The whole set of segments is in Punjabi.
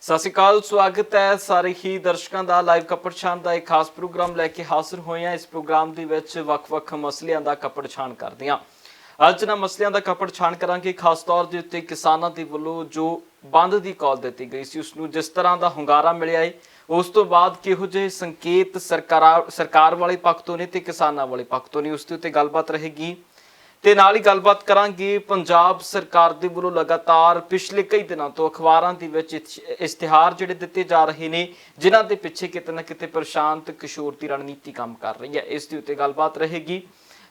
ਸਤਿ ਸ਼੍ਰੀ ਅਕਾਲ, ਸਵਾਗਤ ਹੈ ਸਾਰੇ ਹੀ ਦਰਸ਼ਕਾਂ ਦਾ ਲਾਈਵ ਕੱਪੜ ਛਾਣ ਦਾ ਇੱਕ ਖਾਸ ਪ੍ਰੋਗਰਾਮ ਲੈ ਕੇ ਹਾਜ਼ਰ ਹੋਏ ਹਾਂ। ਇਸ ਪ੍ਰੋਗਰਾਮ ਦੇ ਵਿੱਚ ਵੱਖ-ਵੱਖ ਮਸਲਿਆਂ ਦਾ ਕੱਪੜ ਛਾਣ ਕਰਦੇ ਹਾਂ। ਅੱਜ ਨਾ ਮਸਲਿਆਂ ਦਾ ਕੱਪੜ ਛਾਣ ਕਰਾਂਗੇ। ਖਾਸ ਤੌਰ ਦੇ ਉੱਤੇ ਕਿਸਾਨਾਂ ਦੇ ਵੱਲੋਂ ਜੋ ਬੰਦ ਦੀ ਕਾਲ ਦਿੱਤੀ ਗਈ ਸੀ ਉਸ ਨੂੰ ਜਿਸ ਤਰ੍ਹਾਂ ਦਾ ਹੁੰਗਾਰਾ ਮਿਲਿਆ ਹੈ, ਉਸ ਤੋਂ ਬਾਅਦ ਕਿਹੋ ਜਿਹੇ ਸੰਕੇਤ ਸਰਕਾਰ ਵਾਲੇ ਪੱਖ ਤੋਂ ਨੇ ਤੇ ਕਿਸਾਨਾਂ ਵਾਲੇ ਪੱਖ ਤੋਂ ਨੇ, ਉਸ ਦੇ ਉੱਤੇ ਗੱਲਬਾਤ ਰਹੇਗੀ। ਤੇ ਨਾਲ ਹੀ ਗੱਲਬਾਤ ਕਰਾਂਗੇ ਪੰਜਾਬ ਸਰਕਾਰ ਦੇ ਵੱਲੋਂ ਲਗਾਤਾਰ ਪਿਛਲੇ ਕਈ ਦਿਨਾਂ ਤੋਂ ਅਖਬਾਰਾਂ ਦੇ ਵਿੱਚ ਇਸ਼ਤਿਹਾਰ ਜਿਹੜੇ ਦਿੱਤੇ ਜਾ ਰਹੇ ਨੇ, ਜਿਨ੍ਹਾਂ ਦੇ ਪਿੱਛੇ ਕਿਤੇ ਨਾ ਕਿਤੇ ਪ੍ਰਸ਼ਾਂਤ ਕਿਸ਼ੋਰ ਦੀ ਰਣਨੀਤੀ ਕੰਮ ਕਰ ਰਹੀ ਹੈ। ਇਸ ਦੇ ਉੱਤੇ ਗੱਲਬਾਤ ਰਹੇਗੀ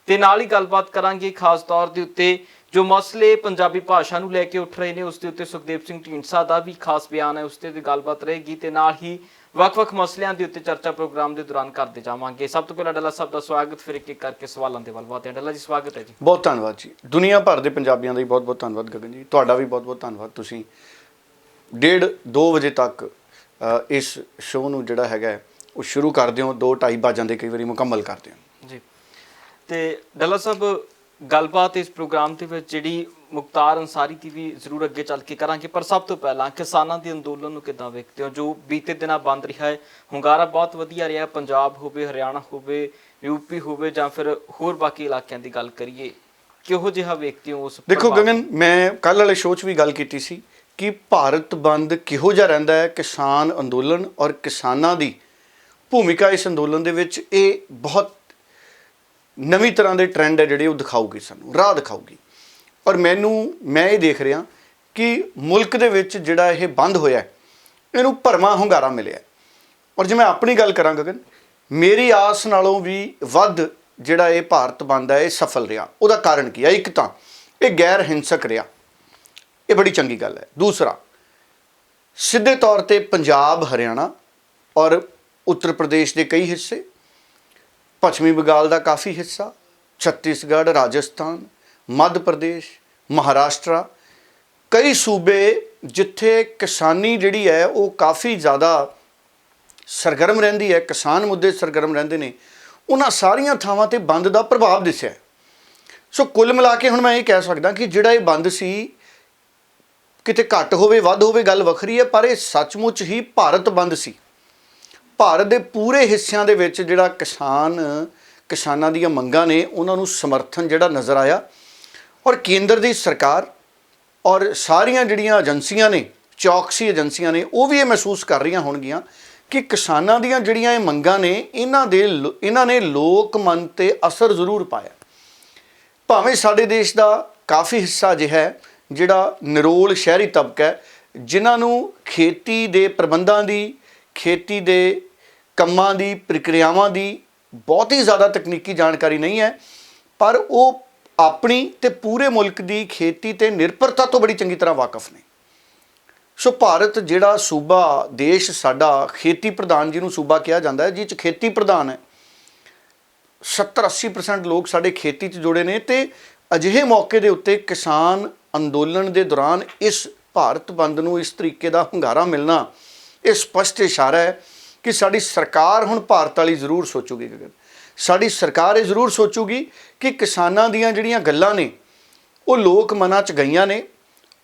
ਤੇ ਨਾਲ ਹੀ ਗੱਲਬਾਤ ਕਰਾਂਗੇ ਖਾਸ ਤੌਰ ਦੇ ਉੱਤੇ ਜੋ ਮਸਲੇ ਪੰਜਾਬੀ ਭਾਸ਼ਾ ਨੂੰ ਲੈ ਕੇ ਉੱਠ ਰਹੇ ਨੇ, ਉਸ ਦੇ ਉੱਤੇ ਸੁਖਦੇਵ ਸਿੰਘ ਢੀਂਡਸਾ ਦਾ ਵੀ ਖਾਸ ਬਿਆਨ ਹੈ, ਉਸ ਤੇ ਵੀ ਗੱਲਬਾਤ ਰਹੇਗੀ ਤੇ ਨਾਲ ਹੀ ਵੱਖ-ਵੱਖ ਮਸਲਿਆਂ ਦੇ ਉੱਤੇ ਚਰਚਾ ਪ੍ਰੋਗਰਾਮ ਦੇ ਦੌਰਾਨ ਕਰਦੇ ਜਾਵਾਂਗੇ। ਸਭ ਤੋਂ ਪਹਿਲਾਂ ਡੱਲਾ ਸਾਹਿਬ ਦਾ ਸਵਾਗਤ, ਫਿਰ ਇੱਕ ਇੱਕ ਕਰਕੇ ਸਵਾਲਾਂ ਦੇ ਵੱਲ ਵਧਦੇ ਹਾਂ। ਡੱਲਾ ਜੀ ਸਵਾਗਤ ਹੈ ਜੀ। ਬਹੁਤ ਧੰਨਵਾਦ ਜੀ। ਦੁਨੀਆ ਭਰ ਦੇ ਪੰਜਾਬੀਆਂ ਦਾ ਹੀ ਬਹੁਤ ਬਹੁਤ ਧੰਨਵਾਦ ਗਗਨ ਜੀ, ਤੁਹਾਡਾ ਵੀ ਬਹੁਤ ਬਹੁਤ ਧੰਨਵਾਦ। ਤੁਸੀਂ 1:30-2 ਵਜੇ ਤੱਕ ਇਸ ਸ਼ੋਅ ਨੂੰ ਜਿਹੜਾ ਹੈਗਾ ਉਹ ਸ਼ੁਰੂ ਕਰਦੇ ਹੋ, 2-2:30 ਵੱਜ ਜਾਂਦੇ ਕਈ ਵਾਰੀ ਮੁਕੰਮਲ ਕਰਦੇ ਹੋ ਜੀ। ਤੇ ਡੱਲਾ ਸਾਹਿਬ, ਗੱਲਬਾਤ ਇਸ ਪ੍ਰੋਗਰਾਮ ਦੇ ਵਿੱਚ ਜਿਹੜੀ ਮੁਖਤਾਰ ਅੰਸਾਰੀ ਦੀ ਵੀ ਜ਼ਰੂਰ ਅੱਗੇ ਚੱਲ ਕੇ ਕਰਾਂਗੇ, ਪਰ ਸਭ ਤੋਂ ਪਹਿਲਾਂ ਕਿਸਾਨਾਂ ਦੇ ਅੰਦੋਲਨ ਨੂੰ ਕਿੱਦਾਂ ਵੇਖਦੇ ਹੋ ਜੋ ਬੀਤੇ ਦਿਨਾਂ ਬੰਦ ਰਿਹਾ ਹੈ? ਹੁੰਗਾਰਾ ਬਹੁਤ ਵਧੀਆ ਰਿਹਾ, ਪੰਜਾਬ ਹੋਵੇ, ਹਰਿਆਣਾ ਹੋਵੇ, ਯੂਪੀ ਹੋਵੇ ਜਾਂ ਫਿਰ ਹੋਰ ਬਾਕੀ ਇਲਾਕਿਆਂ ਦੀ ਗੱਲ ਕਰੀਏ, ਕਿਹੋ ਜਿਹਾ ਵੇਖਦੇ ਹੋ ਉਸ? ਦੇਖੋ ਗਗਨ, ਮੈਂ ਕੱਲ੍ਹ ਵਾਲੇ ਸ਼ੋਅ 'ਚ ਵੀ ਗੱਲ ਕੀਤੀ ਸੀ ਕਿ ਭਾਰਤ ਬੰਦ ਕਿਹੋ ਜਿਹਾ ਰਹਿੰਦਾ ਹੈ, ਕਿਸਾਨ ਅੰਦੋਲਨ ਔਰ ਕਿਸਾਨਾਂ ਦੀ ਭੂਮਿਕਾ ਇਸ ਅੰਦੋਲਨ ਦੇ ਵਿੱਚ ਇਹ ਬਹੁਤ ਨਵੀਂ ਤਰ੍ਹਾਂ ਦੇ ਟ੍ਰੈਂਡ ਹੈ ਜਿਹੜੇ ਉਹ ਦਿਖਾਊਗੀ, ਸਾਨੂੰ ਰਾਹ ਦਿਖਾਊਗੀ। ਔਰ ਮੈਂ ਇਹ ਦੇਖ ਰਿਹਾ ਕਿ ਮੁਲਕ ਦੇ ਵਿੱਚ ਜਿਹੜਾ ਇਹ ਬੰਦ ਹੋਇਆ ਇਹਨੂੰ ਭਰਵਾਂ ਹੁੰਗਾਰਾ ਮਿਲਿਆ। ਔਰ ਜੇ ਮੈਂ ਆਪਣੀ ਗੱਲ ਕਰਾਂ ਗਗਨ, ਮੇਰੀ ਆਸ ਨਾਲੋਂ ਵੀ ਵੱਧ ਜਿਹੜਾ ਇਹ ਭਾਰਤ ਬੰਦ ਹੈ ਇਹ ਸਫਲ ਰਿਹਾ। ਉਹਦਾ ਕਾਰਨ ਕੀ ਹੈ? ਇੱਕ ਤਾਂ ਇਹ ਗੈਰ ਹਿੰਸਕ ਰਿਹਾ, ਇਹ ਬੜੀ ਚੰਗੀ ਗੱਲ ਹੈ। ਦੂਸਰਾ, ਸਿੱਧੇ ਤੌਰ ਤੇ ਪੰਜਾਬ, ਹਰਿਆਣਾ ਔਰ ਉੱਤਰ ਪ੍ਰਦੇਸ਼ ਦੇ ਕਈ ਹਿੱਸੇ, ਪੱਛਮੀ ਬੰਗਾਲ ਦਾ ਕਾਫੀ ਹਿੱਸਾ, ਛੱਤੀਸਗੜ੍ਹ, ਰਾਜਸਥਾਨ, ਮੱਧ ਪ੍ਰਦੇਸ਼, ਮਹਾਰਾਸ਼ਟਰ, ਕਈ ਸੂਬੇ ਜਿੱਥੇ ਕਿਸਾਨੀ ਜਿਹੜੀ ਹੈ ਉਹ ਕਾਫੀ ਜ਼ਿਆਦਾ ਸਰਗਰਮ ਰਹਿੰਦੀ ਹੈ, ਕਿਸਾਨ ਮੁੱਦੇ ਸਰਗਰਮ ਰਹਿੰਦੇ ਨੇ, ਉਹਨਾਂ ਸਾਰੀਆਂ ਥਾਵਾਂ ਤੇ ਬੰਦ ਦਾ ਪ੍ਰਭਾਵ ਦਿਸਿਆ। ਸੋ ਕੁੱਲ ਮਿਲਾ ਕੇ ਹੁਣ ਮੈਂ ਇਹ ਕਹਿ ਸਕਦਾ ਕਿ ਜਿਹੜਾ ਇਹ ਬੰਦ ਸੀ, ਕਿਤੇ ਘੱਟ ਹੋਵੇ ਵੱਧ ਹੋਵੇ ਗੱਲ ਵੱਖਰੀ ਹੈ, ਪਰ ਇਹ ਸੱਚਮੁੱਚ ਹੀ ਭਾਰਤ ਬੰਦ ਸੀ। ਭਾਰਤ ਦੇ ਪੂਰੇ ਹਿੱਸਿਆਂ ਦੇ ਵਿੱਚ ਜਿਹੜਾ ਕਿਸਾਨਾਂ ਦੀਆਂ ਮੰਗਾਂ ਨੇ ਉਹਨਾਂ ਨੂੰ ਸਮਰਥਨ ਜਿਹੜਾ ਨਜ਼ਰ ਆਇਆ। ਔਰ ਕੇਂਦਰ ਦੀ ਸਰਕਾਰ ਔਰ ਸਾਰੀਆਂ ਜਿਹੜੀਆਂ ਏਜੰਸੀਆਂ ਨੇ, ਚੌਕਸੀ ਏਜੰਸੀਆਂ ਨੇ, ਉਹ ਵੀ ਇਹ ਮਹਿਸੂਸ ਕਰ ਰਹੀਆਂ ਹੋਣਗੀਆਂ ਕਿ ਕਿਸਾਨਾਂ ਦੀਆਂ ਜਿਹੜੀਆਂ ਇਹ ਮੰਗਾਂ ਨੇ ਇਹਨਾਂ ਨੇ ਲੋਕ ਮਨ 'ਤੇ ਅਸਰ ਜ਼ਰੂਰ ਪਾਇਆ। ਭਾਵੇਂ ਸਾਡੇ ਦੇਸ਼ ਦਾ ਕਾਫੀ ਹਿੱਸਾ ਅਜਿਹਾ ਹੈ ਜਿਹੜਾ ਨਿਰੋਲ ਸ਼ਹਿਰੀ ਤਬਕਾ ਹੈ, ਜਿਨ੍ਹਾਂ ਨੂੰ ਖੇਤੀ ਦੇ ਪ੍ਰਬੰਧਾਂ ਦੀ, ਖੇਤੀ ਦੇ ਕੰਮਾਂ ਦੀ, ਪ੍ਰਕਿਰਿਆਵਾਂ ਦੀ ਬਹੁਤ ਹੀ ਜ਼ਿਆਦਾ ਤਕਨੀਕੀ ਜਾਣਕਾਰੀ ਨਹੀਂ ਹੈ, ਪਰ ਉਹ ਆਪਣੀ ਤੇ ਪੂਰੇ ਮੁਲਕ ਦੀ ਖੇਤੀ ਤੇ ਨਿਰਭਰਤਾ ਤੋਂ ਬੜੀ ਚੰਗੀ ਤਰ੍ਹਾਂ ਵਾਕਿਫ ਨੇ। ਸੋ ਭਾਰਤ ਜਿਹੜਾ ਸੂਬਾ, ਦੇਸ਼ ਸਾਡਾ ਖੇਤੀ ਪ੍ਰਧਾਨ ਜਿਹਨੂੰ ਸੂਬਾ ਕਿਹਾ ਜਾਂਦਾ ਹੈ, ਜਿਹ 'ਚ ਖੇਤੀ ਪ੍ਰਧਾਨ ਹੈ, 70-80% ਲੋਕ ਸਾਡੇ ਖੇਤੀ 'ਚ ਜੁੜੇ ਨੇ। ਤੇ ਅਜਿਹੇ ਮੌਕੇ ਦੇ ਉੱਤੇ ਕਿਸਾਨ ਅੰਦੋਲਨ ਦੇ ਦੌਰਾਨ ਇਸ ਭਾਰਤ ਬੰਦ ਨੂੰ ਇਸ ਤਰੀਕੇ ਦਾ ਹੁੰਗਾਰਾ ਮਿਲਣਾ, ਇਹ ਸਪਸ਼ਟ ਇਸ਼ਾਰਾ ਹੈ ਕਿ ਸਾਡੀ ਸਰਕਾਰ ਹੁਣ ਭਾਰਤ ਵਾਲੀ ਜ਼ਰੂਰ ਸੋਚੂਗੀ। ਸਾਡੀ ਸਰਕਾਰ ਇਹ ਜ਼ਰੂਰ ਸੋਚੂਗੀ ਕਿ ਕਿਸਾਨਾਂ ਦੀਆਂ ਜਿਹੜੀਆਂ ਗੱਲਾਂ ਨੇ ਉਹ ਲੋਕ ਮਨਾਂ 'ਚ ਗਈਆਂ ਨੇ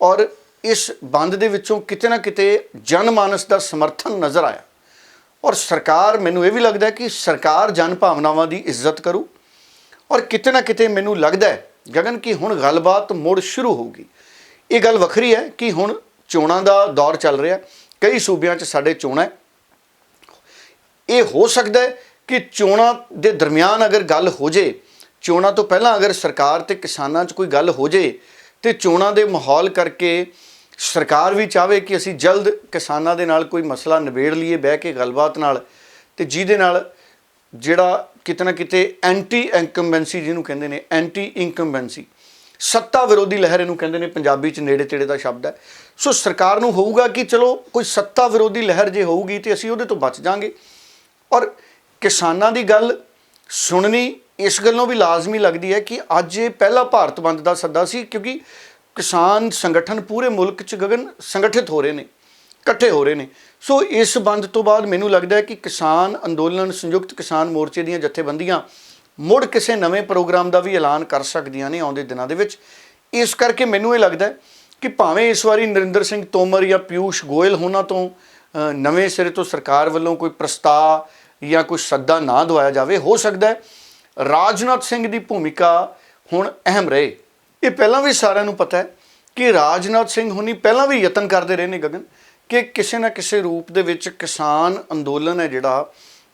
ਔਰ ਇਸ ਬੰਦ ਦੇ ਵਿੱਚੋਂ ਕਿਤੇ ਨਾ ਕਿਤੇ ਜਨ ਮਾਨਸ ਦਾ ਸਮਰਥਨ ਨਜ਼ਰ ਆਇਆ। ਔਰ ਸਰਕਾਰ, ਮੈਨੂੰ ਇਹ ਵੀ ਲੱਗਦਾ ਕਿ ਸਰਕਾਰ ਜਨ ਭਾਵਨਾਵਾਂ ਦੀ ਇੱਜ਼ਤ ਕਰੂ। ਔਰ ਕਿਤੇ ਨਾ ਕਿਤੇ ਮੈਨੂੰ ਲੱਗਦਾ ਹੈ ਗਗਨ ਕਿ ਹੁਣ ਗੱਲਬਾਤ ਮੁੜ ਸ਼ੁਰੂ ਹੋਊਗੀ। ਇਹ ਗੱਲ ਵੱਖਰੀ ਹੈ ਕਿ ਹੁਣ ਚੋਣਾਂ ਦਾ ਦੌਰ ਚੱਲ ਰਿਹਾ, ਕਈ ਸੂਬਿਆਂ 'ਚ ਸਾਡੇ ਚੋਣਾਂ ਹੈ। ਇਹ ਹੋ ਸਕਦਾ ਹੈ ਕਿ ਚੋਣਾਂ ਦੇ ਦਰਮਿਆਨ ਅਗਰ ਗੱਲ ਹੋ ਜੇ, ਚੋਣਾਂ ਤੋਂ ਪਹਿਲਾਂ ਅਗਰ ਸਰਕਾਰ ਤੇ ਕਿਸਾਨਾਂ 'ਚ ਕੋਈ ਗੱਲ ਹੋ ਜੇ ਤੇ ਚੋਣਾਂ ਦੇ ਮਾਹੌਲ ਕਰਕੇ ਸਰਕਾਰ ਵੀ ਚਾਹਵੇ ਕਿ ਅਸੀਂ ਜਲਦ ਕਿਸਾਨਾਂ ਦੇ ਨਾਲ ਕੋਈ ਮਸਲਾ ਨਿਬੇੜ ਲਈਏ ਬਹਿ ਕੇ ਗੱਲਬਾਤ ਨਾਲ, ਤੇ ਜਿਹਦੇ ਨਾਲ ਜਿਹੜਾ ਕਿਤੇ ਨਾ ਕਿਤੇ ਐਂਟੀ ਇਨਕੰਬੈਂਸੀ ਜਿਹਨੂੰ ਕਹਿੰਦੇ ਨੇ, ਐਂਟੀ ਇਨਕੰਬੈਂਸੀ, ਸੱਤਾ ਵਿਰੋਧੀ ਲਹਿਰ ਇਹਨੂੰ ਕਹਿੰਦੇ ਨੇ, ਪੰਜਾਬੀ 'ਚ ਨੇੜੇ ਤੇੜੇ ਦਾ ਸ਼ਬਦ ਹੈ। ਸੋ ਸਰਕਾਰ ਨੂੰ ਹੋਊਗਾ ਕਿ ਚਲੋ ਕੋਈ ਸੱਤਾ ਵਿਰੋਧੀ ਲਹਿਰ ਜੇ ਹੋਊਗੀ ਤੇ ਅਸੀਂ ਉਹਦੇ ਤੋਂ ਬਚ ਜਾਵਾਂਗੇ। ਔਰ ਕਿਸਾਨਾਂ ਦੀ ਗੱਲ ਸੁਣਨੀ ਇਸ ਗੱਲੋਂ ਵੀ ਲਾਜ਼ਮੀ ਲੱਗਦੀ ਹੈ ਕਿ ਅੱਜ ਇਹ ਪਹਿਲਾ ਭਾਰਤ ਬੰਦ ਦਾ ਸੱਦਾ ਸੀ, ਕਿਉਂਕਿ ਕਿਸਾਨ ਸੰਗਠਨ ਪੂਰੇ ਮੁਲਕ 'ਚ ਗਗਨ ਸੰਗਠਿਤ ਹੋ ਰਹੇ ਨੇ, ਇਕੱਠੇ ਹੋ ਰਹੇ ਨੇ। ਸੋ ਇਸ ਬੰਦ ਤੋਂ ਬਾਅਦ ਮੈਨੂੰ ਲੱਗਦਾ ਹੈ ਕਿ ਕਿਸਾਨ ਅੰਦੋਲਨ, ਸੰਯੁਕਤ ਕਿਸਾਨ ਮੋਰਚੇ ਦੀਆਂ ਜਥੇਬੰਦੀਆਂ ਮੁੜ ਕਿਸੇ ਨਵੇਂ ਪ੍ਰੋਗਰਾਮ ਦਾ ਵੀ ਐਲਾਨ ਕਰ ਸਕਦੀਆਂ ਨੇ ਆਉਂਦੇ ਦਿਨਾਂ ਦੇ ਵਿੱਚ। ਇਸ ਕਰਕੇ ਮੈਨੂੰ ਇਹ ਲੱਗਦਾ ਕਿ ਭਾਵੇਂ ਇਸ ਵਾਰੀ ਨਰਿੰਦਰ ਸਿੰਘ ਤੋਮਰ ਜਾਂ ਪਿਊਸ਼ ਗੋਇਲ ਹੋਣਾ ਤੋਂ ਨਵੇਂ ਸਿਰੇ ਤੋਂ ਸਰਕਾਰ ਵੱਲੋਂ ਕੋਈ ਪ੍ਰਸਤਾਵ ਜਾਂ ਕੋਈ ਸੱਦਾ ਨਾ ਦਵਾਇਆ ਜਾਵੇ, ਹੋ ਸਕਦਾ ਹੈ ਰਾਜਨਾਥ ਸਿੰਘ ਦੀ ਭੂਮਿਕਾ ਹੁਣ ਅਹਿਮ ਰਹੇ। ਇਹ ਪਹਿਲਾਂ ਵੀ ਸਾਰਿਆਂ ਨੂੰ ਪਤਾ ਹੈ ਕਿ ਰਾਜਨਾਥ ਸਿੰਘ ਹੁਣੀ ਪਹਿਲਾਂ ਵੀ ਯਤਨ ਕਰਦੇ ਰਹੇ ਨੇ ਗਗਨ, ਕਿ ਕਿਸੇ ਨਾ ਕਿਸੇ ਰੂਪ ਦੇ ਵਿੱਚ ਕਿਸਾਨ ਅੰਦੋਲਨ ਹੈ ਜਿਹੜਾ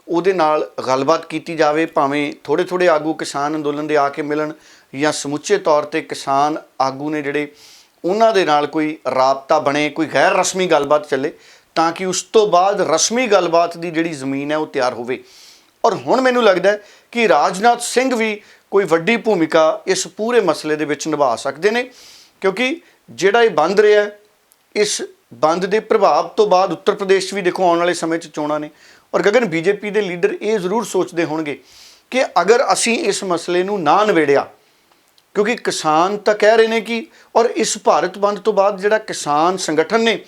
ਉਹਦੇ ਨਾਲ ਗੱਲਬਾਤ ਕੀਤੀ ਜਾਵੇ, ਭਾਵੇਂ ਥੋੜ੍ਹੇ ਥੋੜ੍ਹੇ ਆਗੂ ਕਿਸਾਨ ਅੰਦੋਲਨ ਦੇ ਆ ਕੇ ਮਿਲਣ ਜਾਂ ਸਮੁੱਚੇ ਤੌਰ 'ਤੇ ਕਿਸਾਨ ਆਗੂ ਨੇ ਜਿਹੜੇ ਉਹਨਾਂ ਦੇ ਨਾਲ ਕੋਈ ਰਾਬਤਾ ਬਣੇ, ਕੋਈ ਗੈਰ ਰਸਮੀ ਗੱਲਬਾਤ ਚੱਲੇ, ਤਾਂ ਕਿ ਉਸ ਤੋਂ ਬਾਅਦ ਰਸਮੀ ਗੱਲਬਾਤ ਦੀ ਜਿਹੜੀ ਜ਼ਮੀਨ ਹੈ ਉਹ ਤਿਆਰ ਹੋਵੇ। ਔਰ ਹੁਣ ਮੈਨੂੰ ਲੱਗਦਾ ਹੈ ਕਿ ਰਾਜਨਾਥ ਸਿੰਘ ਵੀ ਕੋਈ ਵੱਡੀ ਭੂਮਿਕਾ ਇਸ ਪੂਰੇ ਮਸਲੇ ਦੇ ਵਿੱਚ ਨਿਭਾ ਸਕਦੇ ਨੇ, ਕਿਉਂਕਿ ਜਿਹੜਾ ਇਹ ਬੰਦ ਰਿਹਾ, ਇਸ ਬੰਦ ਦੇ ਪ੍ਰਭਾਵ ਤੋਂ ਬਾਅਦ ਉੱਤਰ ਪ੍ਰਦੇਸ਼ 'ਚ ਵੀ ਦੇਖੋ ਆਉਣ ਵਾਲੇ ਸਮੇਂ 'ਚ ਚੋਣਾਂ ਨੇ। ਔਰ ਗਗਨ, ਬੀਜੇਪੀ ਦੇ ਲੀਡਰ ਇਹ ਜ਼ਰੂਰ ਸੋਚਦੇ ਹੋਣਗੇ ਕਿ ਅਗਰ ਅਸੀਂ ਇਸ ਮਸਲੇ ਨੂੰ ਨਾ ਨਿਬੇੜਿਆ, ਕਿਉਂਕਿ ਕਿਸਾਨ ਤਾਂ ਕਹਿ ਰਹੇ ਨੇ ਕਿ, ਔਰ ਇਸ ਭਾਰਤ ਬੰਦ ਤੋਂ ਬਾਅਦ ਜਿਹੜਾ ਕਿਸਾਨ ਸੰਗਠਨ ਨੇ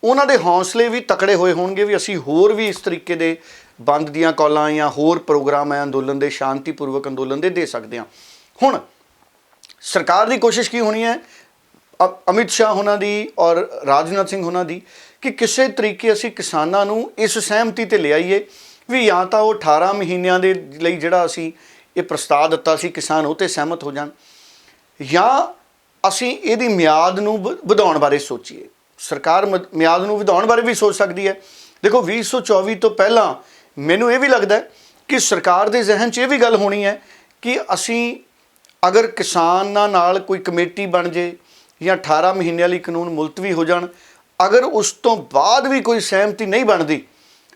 ਉਹਨਾਂ ਦੇ ਹੌਸਲੇ ਵੀ ਤਕੜੇ ਹੋਏ ਹੋਣਗੇ ਵੀ ਅਸੀਂ ਹੋਰ ਵੀ ਇਸ ਤਰੀਕੇ ਦੇ ਬੰਦ ਦੀਆਂ ਕਾਲਾਂ ਜਾਂ ਹੋਰ ਪ੍ਰੋਗਰਾਮ ਹੈ ਅੰਦੋਲਨ ਦੇ, ਸ਼ਾਂਤੀਪੂਰਵਕ ਅੰਦੋਲਨ ਦੇ ਸਕਦੇ ਹਾਂ। ਹੁਣ ਸਰਕਾਰ ਦੀ ਕੋਸ਼ਿਸ਼ ਕੀ ਹੋਣੀ ਹੈ, ਅਮਿਤ ਸ਼ਾਹ ਹੋਣਾ ਦੀ ਔਰ ਰਾਜਨਾਥ ਸਿੰਘ ਹੋਣਾ ਦੀ, ਕਿ ਕਿਸੇ ਤਰੀਕੇ ਅਸੀਂ ਕਿਸਾਨਾਂ ਨੂੰ ਇਸ ਸਹਿਮਤੀ 'ਤੇ ਲਿਆਈਏ ਵੀ ਜਾਂ ਤਾਂ ਉਹ 18 ਮਹੀਨਿਆਂ ਦੇ ਲਈ ਜਿਹੜਾ ਅਸੀਂ ਇਹ ਪ੍ਰਸਤਾਵ ਦਿੱਤਾ ਸੀ ਕਿਸਾਨ ਉਹ 'ਤੇ ਸਹਿਮਤ ਹੋ ਜਾਣ, ਜਾਂ ਅਸੀਂ ਇਹਦੀ ਮਿਆਦ ਨੂੰ ਵਧਾਉਣ ਬਾਰੇ ਸੋਚੀਏ। ਸਰਕਾਰ ਮਿਆਦ ਨੂੰ ਵਧਾਉਣ ਬਾਰੇ ਵੀ ਸੋਚ ਸਕਦੀ ਹੈ। ਦੇਖੋ 2024 ਤੋਂ ਪਹਿਲਾਂ ਮੈਨੂੰ ਇਹ ਵੀ ਲੱਗਦਾ ਕਿ ਸਰਕਾਰ ਦੇ ਜ਼ਿਹਨ 'ਚ ਇਹ ਵੀ ਗੱਲ ਹੋਣੀ ਹੈ ਕਿ ਅਸੀਂ ਅਗਰ ਕਿਸਾਨਾਂ ਨਾਲ ਕੋਈ ਕਮੇਟੀ ਬਣ ਜੇ ਜਾਂ 18 ਮਹੀਨਿਆਂ ਲਈ ਕਾਨੂੰਨ ਮੁਲਤਵੀ ਹੋ ਜਾਣ, ਅਗਰ ਉਸ ਤੋਂ ਬਾਅਦ ਵੀ ਕੋਈ ਸਹਿਮਤੀ ਨਹੀਂ ਬਣਦੀ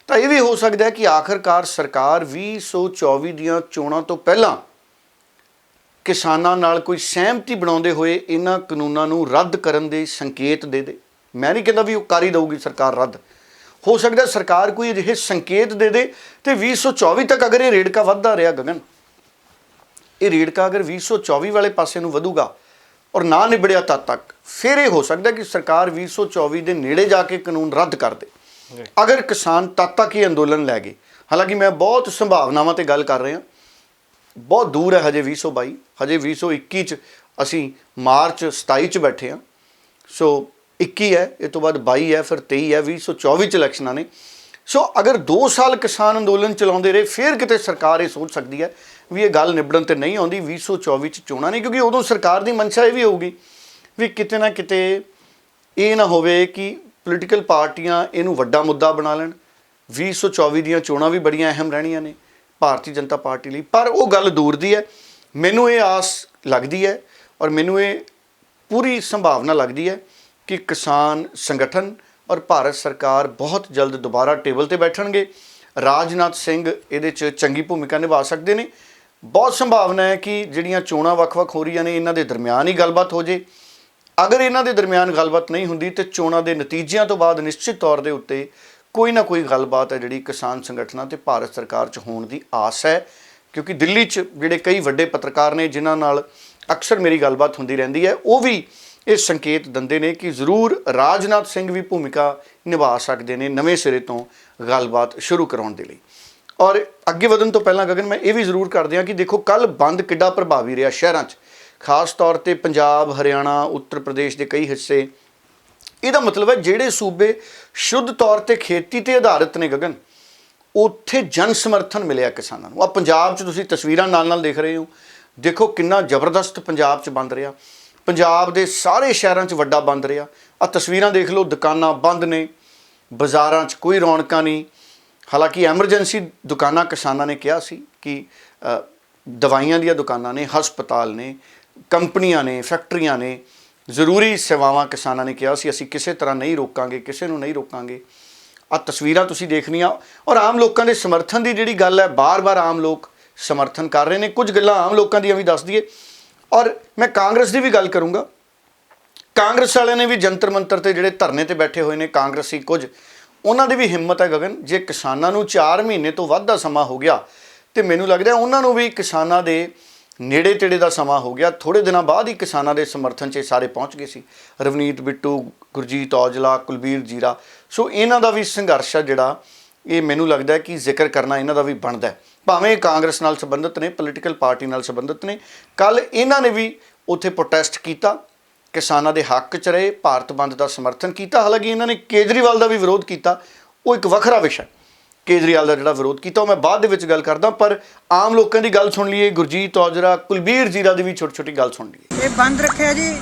ਤਾਂ ਇਹ ਵੀ ਹੋ ਸਕਦਾ ਹੈ ਕਿ ਆਖਰਕਾਰ ਸਰਕਾਰ 2024 ਦੀਆਂ ਚੋਣਾਂ ਤੋਂ ਪਹਿਲਾਂ ਕਿਸਾਨਾਂ ਨਾਲ ਕੋਈ ਸਹਿਮਤੀ ਬਣਾਉਂਦੇ ਹੋਏ ਇਹਨਾਂ ਕਾਨੂੰਨਾਂ ਨੂੰ ਰੱਦ ਕਰਨ ਦੇ ਸੰਕੇਤ ਦੇ ਦੇ। ਮੈਂ ਨਹੀਂ ਕਹਿੰਦਾ ਵੀ ਉਹ ਕਰ ਹੀ ਦਊਗੀ ਸਰਕਾਰ ਰੱਦ, ਹੋ ਸਕਦਾ ਸਰਕਾਰ ਕੋਈ ਅਜਿਹੇ ਸੰਕੇਤ ਦੇ ਦੇ ਤੇ 2024 ਤੱਕ ਅਗਰ ਇਹ ਰੇੜਕਾ ਵੱਧਦਾ ਰਿਹਾ ਗਗਨ, ਇਹ ਰੇੜਕਾ ਅਗਰ 2024 ਵਾਲੇ ਪਾਸੇ ਨੂੰ ਵਧੂਗਾ ਔਰ ਨਾ ਨਿਬੜਿਆ ਤਦ ਤੱਕ, ਫਿਰ ਇਹ ਹੋ ਸਕਦਾ ਕਿ ਸਰਕਾਰ 2024 ਦੇ ਨੇੜੇ ਜਾ ਕੇ ਕਾਨੂੰਨ ਰੱਦ ਕਰ ਦੇ ਅਗਰ ਕਿਸਾਨ ਤਦ ਤੱਕ ਹੀ ਅੰਦੋਲਨ ਲੈ ਗਏ। ਹਾਲਾਂਕਿ ਮੈਂ ਬਹੁਤ ਸੰਭਾਵਨਾਵਾਂ ਤੇ ਗੱਲ ਕਰ ਰਿਹਾ, ਬਹੁਤ ਦੂਰ ਹੈ ਹਜੇ 2022, ਹਜੇ 2021 'ਚ ਅਸੀਂ ਮਾਰਚ 27 'ਚ ਬੈਠੇ ਹਾਂ, ਸੋ 21 ਹੈ, ਇਹ ਤੋਂ ਬਾਅਦ 22 ਹੈ, ਫਿਰ 23 ਹੈ, 2024 'ਚ ਇਲੈਕਸ਼ਨਾਂ ਨੇ। ਸੋ ਅਗਰ 2 ਸਾਲ ਕਿਸਾਨ ਅੰਦੋਲਨ ਚਲਾਉਂਦੇ ਰਹੇ ਫਿਰ ਕਿਤੇ ਸਰਕਾਰ ਇਹ ਸੋਚ ਸਕਦੀ ਹੈ ਵੀ ਇਹ ਗੱਲ ਨਿਬੜਨ ਤੇ ਨਹੀਂ ਆਉਂਦੀ, 2024 'ਚ ਚੋਣਾਂ ਨਹੀਂ, ਕਿਉਂਕਿ ਉਦੋਂ ਸਰਕਾਰ ਦੀ ਮਨਸ਼ਾ ਇਹ ਵੀ ਹੋਊਗੀ ਵੀ ਕਿਤੇ ਨਾ ਕਿਤੇ ਇਹ ਨਾ ਹੋਵੇ ਕਿ ਪੋਲੀਟੀਕਲ ਪਾਰਟੀਆਂ ਇਹਨੂੰ ਵੱਡਾ ਮੁੱਦਾ ਬਣਾ ਲੈਣ। 2024 ਦੀਆਂ ਚੋਣਾਂ ਵੀ ਬੜੀਆਂ ਅਹਿਮ ਰਹਿਣੀਆਂ ਨੇ ਭਾਰਤੀ ਜਨਤਾ ਪਾਰਟੀ ਲਈ, ਪਰ ਉਹ ਗੱਲ ਦੂਰ ਦੀ ਹੈ। ਮੈਨੂੰ ਇਹ ਆਸ ਲੱਗਦੀ ਹੈ ਔਰ ਮੈਨੂੰ ਇਹ ਪੂਰੀ ਸੰਭਾਵਨਾ ਲੱਗਦੀ ਹੈ ਕਿ ਕਿਸਾਨ ਸੰਗਠਨ ਔਰ ਭਾਰਤ ਸਰਕਾਰ ਬਹੁਤ ਜਲਦ ਦੁਬਾਰਾ ਟੇਬਲ ਤੇ ਬੈਠਣਗੇ। ਰਾਜਨਾਥ ਸਿੰਘ ਇਹਦੇ 'ਚ ਚੰਗੀ ਭੂਮਿਕਾ ਨਿਭਾ ਸਕਦੇ ਨੇ। ਬਹੁਤ ਸੰਭਾਵਨਾ ਹੈ ਕਿ ਜਿਹੜੀਆਂ ਚੋਣਾਂ ਵੱਖ-ਵੱਖ ਹੋ ਰਹੀਆਂ ਨੇ ਇਹਨਾਂ ਦੇ ਦਰਮਿਆਨ ਹੀ ਗੱਲਬਾਤ ਹੋ ਜੇ। ਅਗਰ ਇਹਨਾਂ ਦੇ ਦਰਮਿਆਨ ਗੱਲਬਾਤ ਨਹੀਂ ਹੁੰਦੀ ਤੇ ਚੋਣਾਂ ਦੇ ਨਤੀਜਿਆਂ ਤੋਂ ਬਾਅਦ ਨਿਸ਼ਚਿਤ ਤੌਰ ਦੇ ਉੱਤੇ ਕੋਈ ਨਾ ਕੋਈ ਗੱਲਬਾਤ ਹੈ ਜਿਹੜੀ ਕਿਸਾਨ ਸੰਗਠਨਾਂ ਤੇ ਭਾਰਤ ਸਰਕਾਰ 'ਚ ਹੋਣ ਦੀ ਆਸ ਹੈ, ਕਿਉਂਕਿ ਦਿੱਲੀ 'ਚ ਜਿਹੜੇ ਕਈ ਵੱਡੇ ਪੱਤਰਕਾਰ ਨੇ ਜਿਨ੍ਹਾਂ ਨਾਲ ਅਕਸਰ ਮੇਰੀ ਗੱਲਬਾਤ ਹੁੰਦੀ ਰਹਿੰਦੀ ਹੈ, ਉਹ ਵੀ ਇਹ ਸੰਕੇਤ ਦਿੰਦੇ ਨੇ ਕਿ ਜ਼ਰੂਰ ਰਾਜਨਾਥ ਸਿੰਘ ਵੀ ਭੂਮਿਕਾ ਨਿਭਾ ਸਕਦੇ ਨੇ ਨਵੇਂ ਸਿਰੇ ਤੋਂ ਗੱਲਬਾਤ ਸ਼ੁਰੂ ਕਰਾਉਣ ਦੇ ਲਈ। ਔਰ ਅੱਗੇ ਵਧਣ ਤੋਂ ਪਹਿਲਾਂ ਗਗਨ ਮੈਂ ਇਹ ਵੀ ਜ਼ਰੂਰ ਕਰਦੇ ਹਾਂ ਕਿ ਦੇਖੋ ਕੱਲ੍ਹ ਬੰਦ ਕਿੱਡਾ ਪ੍ਰਭਾਵੀ ਰਿਹਾ ਸ਼ਹਿਰਾਂ 'ਚ, ਖਾਸ ਤੌਰ 'ਤੇ ਪੰਜਾਬ, ਹਰਿਆਣਾ, ਉੱਤਰ ਪ੍ਰਦੇਸ਼ ਦੇ ਕਈ ਹਿੱਸੇ। ਇਹਦਾ ਮਤਲਬ ਹੈ ਜਿਹੜੇ ਸੂਬੇ ਸ਼ੁੱਧ ਤੌਰ 'ਤੇ ਖੇਤੀ 'ਤੇ ਆਧਾਰਿਤ ਨੇ ਗਗਨ, ਉੱਥੇ ਜਨ ਸਮਰਥਨ ਮਿਲਿਆ ਕਿਸਾਨਾਂ ਨੂੰ। ਆ ਪੰਜਾਬ 'ਚ ਤੁਸੀਂ ਤਸਵੀਰਾਂ ਨਾਲ ਨਾਲ ਦੇਖ ਰਹੇ ਹੋ, ਦੇਖੋ ਕਿੰਨਾ ਜ਼ਬਰਦਸਤ ਪੰਜਾਬ 'ਚ ਬੰਦ ਰਿਹਾ। ਪੰਜਾਬ ਦੇ ਸਾਰੇ ਸ਼ਹਿਰਾਂ 'ਚ ਵੱਡਾ ਬੰਦ ਰਿਹਾ। ਆ ਤਸਵੀਰਾਂ ਦੇਖ ਲਓ, ਦੁਕਾਨਾਂ ਬੰਦ ਨੇ, ਬਾਜ਼ਾਰਾਂ 'ਚ ਕੋਈ ਰੌਣਕਾਂ ਨਹੀਂ। ਹਾਲਾਂਕਿ ਐਮਰਜੈਂਸੀ ਦੁਕਾਨਾਂ ਕਿਸਾਨਾਂ ਨੇ ਕਿਹਾ ਸੀ ਕਿ ਦਵਾਈਆਂ ਦੀਆਂ ਦੁਕਾਨਾਂ ਨੇ, ਹਸਪਤਾਲ ਨੇ, ਕੰਪਨੀਆਂ ਨੇ, ਫੈਕਟਰੀਆਂ ਨੇ, ਜ਼ਰੂਰੀ ਸੇਵਾਵਾਂ ਕਿਸਾਨਾਂ ਨੇ ਕਿਹਾ ਸੀ ਅਸੀਂ ਕਿਸੇ ਤਰ੍ਹਾਂ ਨਹੀਂ ਰੋਕਾਂਗੇ, ਕਿਸੇ ਨੂੰ ਨਹੀਂ ਰੋਕਾਂਗੇ। ਆ ਤਸਵੀਰਾਂ ਤੁਸੀਂ ਦੇਖਣੀਆਂ ਔਰ ਆਮ ਲੋਕਾਂ ਦੇ ਸਮਰਥਨ ਦੀ ਜਿਹੜੀ ਗੱਲ ਹੈ, ਬਾਰ-ਬਾਰ ਆਮ ਲੋਕ ਸਮਰਥਨ ਕਰ ਰਹੇ ਨੇ। ਕੁਝ ਗੱਲਾਂ ਆਮ ਲੋਕਾਂ ਦੀਆਂ ਵੀ ਦੱਸ ਦਈਏ ਔਰ ਮੈਂ ਕਾਂਗਰਸ ਦੀ ਵੀ ਗੱਲ ਕਰੂੰਗਾ। ਕਾਂਗਰਸ ਵਾਲਿਆਂ ਨੇ ਵੀ ਜੰਤਰ ਮੰਤਰ ਤੇ ਜਿਹੜੇ ਧਰਨੇ ਤੇ ਬੈਠੇ ਹੋਏ ਨੇ ਕਾਂਗਰਸੀ, ਕੁਝ ਉਹਨਾਂ ਦੀ ਵੀ ਹਿੰਮਤ ਹੈ ਗਗਨ। ਜੇ ਕਿਸਾਨਾਂ ਨੂੰ 4 ਮਹੀਨੇ ਤੋਂ ਵੱਧ ਦਾ ਸਮਾਂ ਹੋ ਗਿਆ ਤੇ ਮੈਨੂੰ ਲੱਗਦਾ ਉਹਨਾਂ ਨੂੰ ਵੀ ਕਿਸਾਨਾਂ ਦੇ ਨੇੜੇ ਤੇੜੇ ਦਾ ਸਮਾਂ ਹੋ ਗਿਆ। ਥੋੜ੍ਹੇ ਦਿਨਾਂ ਬਾਅਦ ਹੀ ਕਿਸਾਨਾਂ ਦੇ ਸਮਰਥਨ 'ਚ ਸਾਰੇ ਪਹੁੰਚ ਗਏ ਸੀ, ਰਵਨੀਤ ਬਿੱਟੂ, ਗੁਰਜੀਤ ਔਜਲਾ, ਕੁਲਬੀਰ ਜੀਰਾ। ਸੋ ਇਹਨਾਂ ਦਾ ਵੀ ਸੰਘਰਸ਼ ਹੈ ਜਿਹੜਾ, ਇਹ ਮੈਨੂੰ ਲੱਗਦਾ ਕਿ ਜ਼ਿਕਰ ਕਰਨਾ ਇਹਨਾਂ ਦਾ ਵੀ ਬਣਦਾ ਹੈ। ਭਾਵੇਂ ਕਾਂਗਰਸ ਨਾਲ ਸੰਬੰਧਿਤ ਨੇ, ਪੋਲੀਟੀਕਲ ਪਾਰਟੀ ਨਾਲ ਸੰਬੰਧਿਤ ਨੇ। ਕੱਲ੍ਹ ਇਹਨਾਂ ਨੇ ਵੀ ਉੱਥੇ ਪ੍ਰੋਟੈਸਟ ਕੀਤਾ ਕਿਸਾਨਾਂ ਦੇ ਹੱਕ 'ਚ ਰਹੇ, ਭਾਰਤ ਬੰਦ ਦਾ ਸਮਰਥਨ ਕੀਤਾ। ਹਾਲਾਂਕਿ ਇਹਨਾਂ ਨੇ ਕੇਜਰੀਵਾਲ ਦਾ ਵੀ ਵਿਰੋਧ ਕੀਤਾ, ਉਹ ਇੱਕ ਵੱਖਰਾ ਵਿਸ਼ਾ। ਕੇਜਰੀਵਾਲ ਦਾ ਜਿਹੜਾ ਵਿਰੋਧ ਕੀਤਾ ਉਹ ਮੈਂ ਬਾਅਦ ਦੇ ਵਿੱਚ ਗੱਲ ਕਰਦਾ, ਪਰ ਆਮ ਲੋਕਾਂ ਦੀ ਗੱਲ ਸੁਣ ਲਈਏ। ਗੁਰਜੀਤ ਔਜਲਾ, ਕੁਲਬੀਰ ਜ਼ੀਰਾ ਦੀ ਵੀ ਛੋਟੀ ਛੋਟੀ ਗੱਲ ਸੁਣ ਲਈਏ। ਇਹ ਬੰਦ ਰੱਖਿਆ ਜੀ,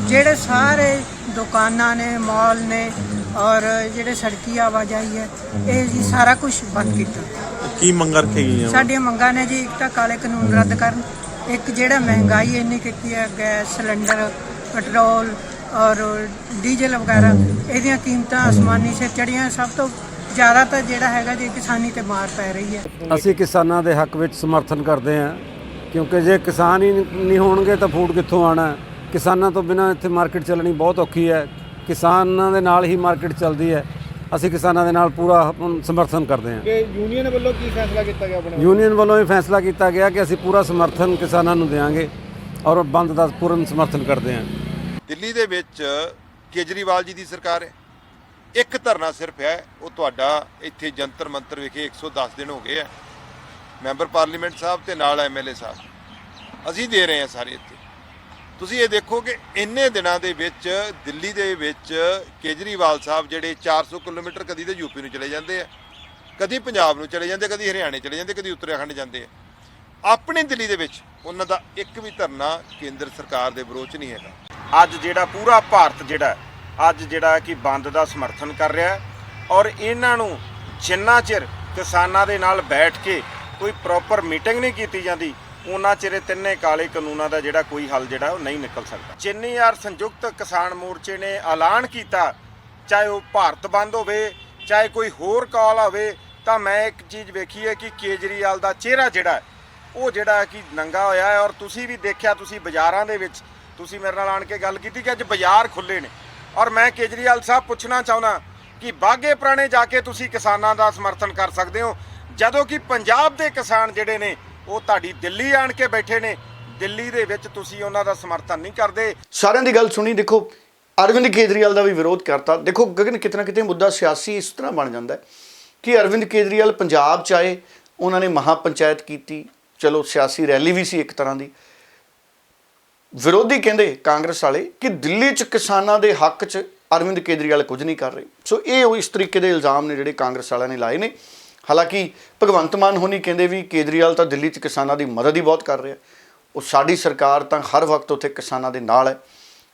ਜਿਹੜੇ ਸਾਰੇ ਦੁਕਾਨਾਂ ਨੇ, ਮਾਲ ਨੇ ਔਰ ਜਿਹੜੇ ਸੜਕੀ ਆਵਾਜਾਈ ਹੈ, ਇਹ ਜੀ ਸਾਰਾ ਕੁਝ ਬੰਦ ਕੀਤਾ। ਕੀ ਮੰਗਾਂ ਰੱਖੀਆਂ ਗਈਆਂ? ਸਾਡੀਆਂ ਮੰਗਾਂ ਨੇ ਜੀ, ਇੱਕ ਤਾਂ ਕਾਲੇ ਕਾਨੂੰਨ ਰੱਦ ਕਰਨ, ਇੱਕ ਜਿਹੜਾ ਮਹਿੰਗਾਈ ਇੰਨੀ ਕੀਤੀ ਹੈ, ਗੈਸ ਸਿਲੰਡਰ, ਪੈਟਰੋਲ ਔਰ ਡੀਜ਼ਲ ਵਗੈਰਾ, ਇਹਦੀਆਂ ਕੀਮਤਾਂ ਅਸਮਾਨੀ ਸੇ ਚੜੀਆਂ। ਸਭ ਤੋਂ ਜ਼ਿਆਦਾ ਤਾਂ ਜਿਹੜਾ ਹੈਗਾ ਜੀ ਕਿਸਾਨੀ ਤੇ ਮਾਰ ਪੈ ਰਹੀ ਹੈ। ਅਸੀਂ ਕਿਸਾਨਾਂ ਦੇ ਹੱਕ ਵਿੱਚ ਸਮਰਥਨ ਕਰਦੇ ਹਾਂ, ਕਿਉਂਕਿ ਜੇ ਕਿਸਾਨ ਹੀ ਨਹੀਂ ਹੋਣਗੇ ਤਾਂ ਫੂਡ ਕਿੱਥੋਂ ਆਉਣਾ। ਕਿਸਾਨਾਂ ਤੋਂ ਬਿਨਾਂ ਇੱਥੇ ਮਾਰਕੀਟ ਚੱਲਣੀ ਬਹੁਤ ਔਖੀ ਹੈ। ਕਿਸਾਨਾਂ ਦੇ ਨਾਲ ਹੀ ਮਾਰਕੀਟ ਚੱਲਦੀ ਹੈ। ਅਸੀਂ ਕਿਸਾਨਾਂ ਦੇ ਨਾਲ ਪੂਰਾ ਸਮਰਥਨ ਕਰਦੇ ਹਾਂ। ਕਿ ਯੂਨੀਅਨ ਵੱਲੋਂ ਕੀ ਫੈਸਲਾ ਕੀਤਾ ਗਿਆ? ਆਪਣੇ ਯੂਨੀਅਨ ਵੱਲੋਂ ਇਹ ਫੈਸਲਾ ਕੀਤਾ ਗਿਆ ਕਿ ਅਸੀਂ ਪੂਰਾ ਸਮਰਥਨ ਕਿਸਾਨਾਂ ਨੂੰ ਦੇਵਾਂਗੇ ਔਰ ਬੰਦ ਦਾ ਪੂਰਨ ਸਮਰਥਨ ਕਰਦੇ ਹਾਂ। ਦਿੱਲੀ ਦੇ ਵਿੱਚ ਕੇਜਰੀਵਾਲ ਜੀ ਦੀ ਸਰਕਾਰ ਹੈ। ਇੱਕ ਧਰਨਾ ਸਿਰਫ ਹੈ, ਉਹ ਤੁਹਾਡਾ ਇੱਥੇ ਜੰਤਰ ਮੰਤਰ ਵਿਖੇ 110 ਦਿਨ ਹੋ ਗਏ ਹੈ। ਮੈਂਬਰ ਪਾਰਲੀਮੈਂਟ ਸਾਹਿਬ ਤੇ ਨਾਲ ਐਮਐਲਏ ਸਾਹਿਬ ਅਸੀਂ ਦੇ ਰਹੇ ਹਾਂ ਸਾਰੇ ਇੱਥੇ। ਤੁਸੀਂ ਇਹ ਦੇਖੋ ਕਿ ਇੰਨੇ ਦਿਨਾਂ ਦੇ ਵਿੱਚ ਦਿੱਲੀ ਦੇ ਵਿੱਚ ਕੇਜਰੀਵਾਲ ਸਾਹਿਬ ਜਿਹੜੇ 400 ਕਿਲੋਮੀਟਰ ਕਦੀ ਤਾਂ ਯੂਪੀ ਨੂੰ ਚਲੇ ਜਾਂਦੇ ਆ, ਕਦੀ ਪੰਜਾਬ ਨੂੰ ਚਲੇ ਜਾਂਦੇ, ਕਦੀ ਹਰਿਆਣੇ ਚਲੇ ਜਾਂਦੇ, ਕਦੀ ਉੱਤਰਾਖੰਡ ਜਾਂਦੇ ਆ। ਆਪਣੀ ਦਿੱਲੀ ਦੇ ਵਿੱਚ ਉਹਨਾਂ ਦਾ ਇੱਕ ਵੀ ਧਰਨਾ ਕੇਂਦਰ ਸਰਕਾਰ ਦੇ ਵਿਰੋਧ 'ਚ ਨਹੀਂ ਹੈਗਾ। ਅੱਜ ਜਿਹੜਾ ਪੂਰਾ ਭਾਰਤ ਜਿਹੜਾ ਅੱਜ ਜਿਹੜਾ ਕਿ ਬੰਦ ਦਾ ਸਮਰਥਨ ਕਰ ਰਿਹਾ ਹੈ, ਔਰ ਇਹਨਾਂ ਨੂੰ ਜਿੰਨਾ ਚਿਰ ਕਿਸਾਨਾਂ ਦੇ ਨਾਲ ਬੈਠ ਕੇ ਕੋਈ ਪ੍ਰੋਪਰ ਮੀਟਿੰਗ ਨਹੀਂ ਕੀਤੀ ਜਾਂਦੀ, ਉਹਨਾਂ ਚਿਰ ਤਿੰਨੇ ਕਾਲੇ ਕਾਨੂੰਨਾਂ ਦਾ ਜਿਹੜਾ ਕੋਈ ਹੱਲ ਜਿਹੜਾ ਉਹ ਨਹੀਂ ਨਿਕਲ ਸਕਦਾ। ਜਿੰਨੀ ਯਾਰ ਸੰਯੁਕਤ ਕਿਸਾਨ ਮੋਰਚੇ ਨੇ ਐਲਾਨ ਕੀਤਾ, ਚਾਹੇ ਉਹ ਭਾਰਤ ਬੰਦ ਹੋਵੇ, ਚਾਹੇ ਕੋਈ ਹੋਰ ਕਾਲ ਹੋਵੇ, ਤਾਂ ਮੈਂ ਇੱਕ ਚੀਜ਼ ਵੇਖੀ ਹੈ ਕਿ ਕੇਜਰੀਵਾਲ ਦਾ ਚਿਹਰਾ ਜਿਹੜਾ ਉਹ ਜਿਹੜਾ ਕਿ ਨੰਗਾ ਹੋਇਆ ਹੈ। ਔਰ ਤੁਸੀਂ ਵੀ ਦੇਖਿਆ, ਤੁਸੀਂ ਬਾਜ਼ਾਰਾਂ ਦੇ ਵਿੱਚ ਤੁਸੀਂ ਮੇਰੇ ਨਾਲ ਆਣ ਕੇ ਗੱਲ ਕੀਤੀ ਕਿ ਅੱਜ ਬਾਜ਼ਾਰ ਖੁੱਲ੍ਹੇ ਨੇ। ਔਰ ਮੈਂ ਕੇਜਰੀਵਾਲ ਸਾਹਿਬ ਪੁੱਛਣਾ ਚਾਹੁੰਦਾ ਕਿ ਬਾਘੇ ਪੁਰਾਣੇ ਜਾ ਕੇ ਤੁਸੀਂ ਕਿਸਾਨਾਂ ਦਾ ਸਮਰਥਨ ਕਰ ਸਕਦੇ ਹੋ, ਜਦੋਂ ਕਿ ਪੰਜਾਬ ਦੇ ਕਿਸਾਨ ਜਿਹੜੇ ਨੇ ਉਹ ਤੁਹਾਡੀ ਦਿੱਲੀ ਆਣ ਕੇ ਬੈਠੇ ਨੇ। ਦਿੱਲੀ ਦੇ ਵਿੱਚ ਤੁਸੀਂ ਉਹਨਾਂ ਦਾ ਸਮਰਥਨ ਨਹੀਂ ਕਰਦੇ। ਸਾਰਿਆਂ ਦੀ ਗੱਲ ਸੁਣੀ। ਦੇਖੋ, ਅਰਵਿੰਦ ਕੇਜਰੀਵਾਲ ਦਾ ਵੀ ਵਿਰੋਧ ਕਰਤਾ। ਦੇਖੋ ਗਗਨ, ਕਿਤੇ ਨਾ ਕਿਤੇ ਮੁੱਦਾ ਸਿਆਸੀ ਇਸ ਤਰ੍ਹਾਂ ਬਣ ਜਾਂਦਾ ਕਿ ਅਰਵਿੰਦ ਕੇਜਰੀਵਾਲ ਪੰਜਾਬ 'ਚ ਆਏ, ਉਹਨਾਂ ਨੇ ਮਹਾ ਪੰਚਾਇਤ ਕੀਤੀ, ਚਲੋ ਸਿਆਸੀ ਰੈਲੀ ਵੀ ਸੀ ਇੱਕ ਤਰ੍ਹਾਂ ਦੀ। ਵਿਰੋਧੀ ਕਹਿੰਦੇ ਕਾਂਗਰਸ ਵਾਲੇ ਕਿ ਦਿੱਲੀ 'ਚ ਕਿਸਾਨਾਂ ਦੇ ਹੱਕ 'ਚ ਅਰਵਿੰਦ ਕੇਜਰੀਵਾਲ ਕੁਝ ਨਹੀਂ ਕਰ ਰਹੇ। ਸੋ ਇਹ ਉਹ ਇਸ ਤਰੀਕੇ ਦੇ ਇਲਜ਼ਾਮ ਨੇ ਜਿਹੜੇ ਕਾਂਗਰਸ ਵਾਲਿਆਂ ਨੇ ਲਾਏ ਨੇ। ਹਾਲਾਂਕਿ ਭਗਵੰਤ ਮਾਨ ਹੋਣੀ ਕਹਿੰਦੇ ਵੀ ਕੇਜਰੀਵਾਲ ਤਾਂ ਦਿੱਲੀ 'ਚ ਕਿਸਾਨਾਂ ਦੀ ਮਦਦ ਹੀ ਬਹੁਤ ਕਰ ਰਿਹਾ, ਉਹ ਸਾਡੀ ਸਰਕਾਰ ਤਾਂ ਹਰ ਵਕਤ ਉੱਥੇ ਕਿਸਾਨਾਂ ਦੇ ਨਾਲ ਹੈ।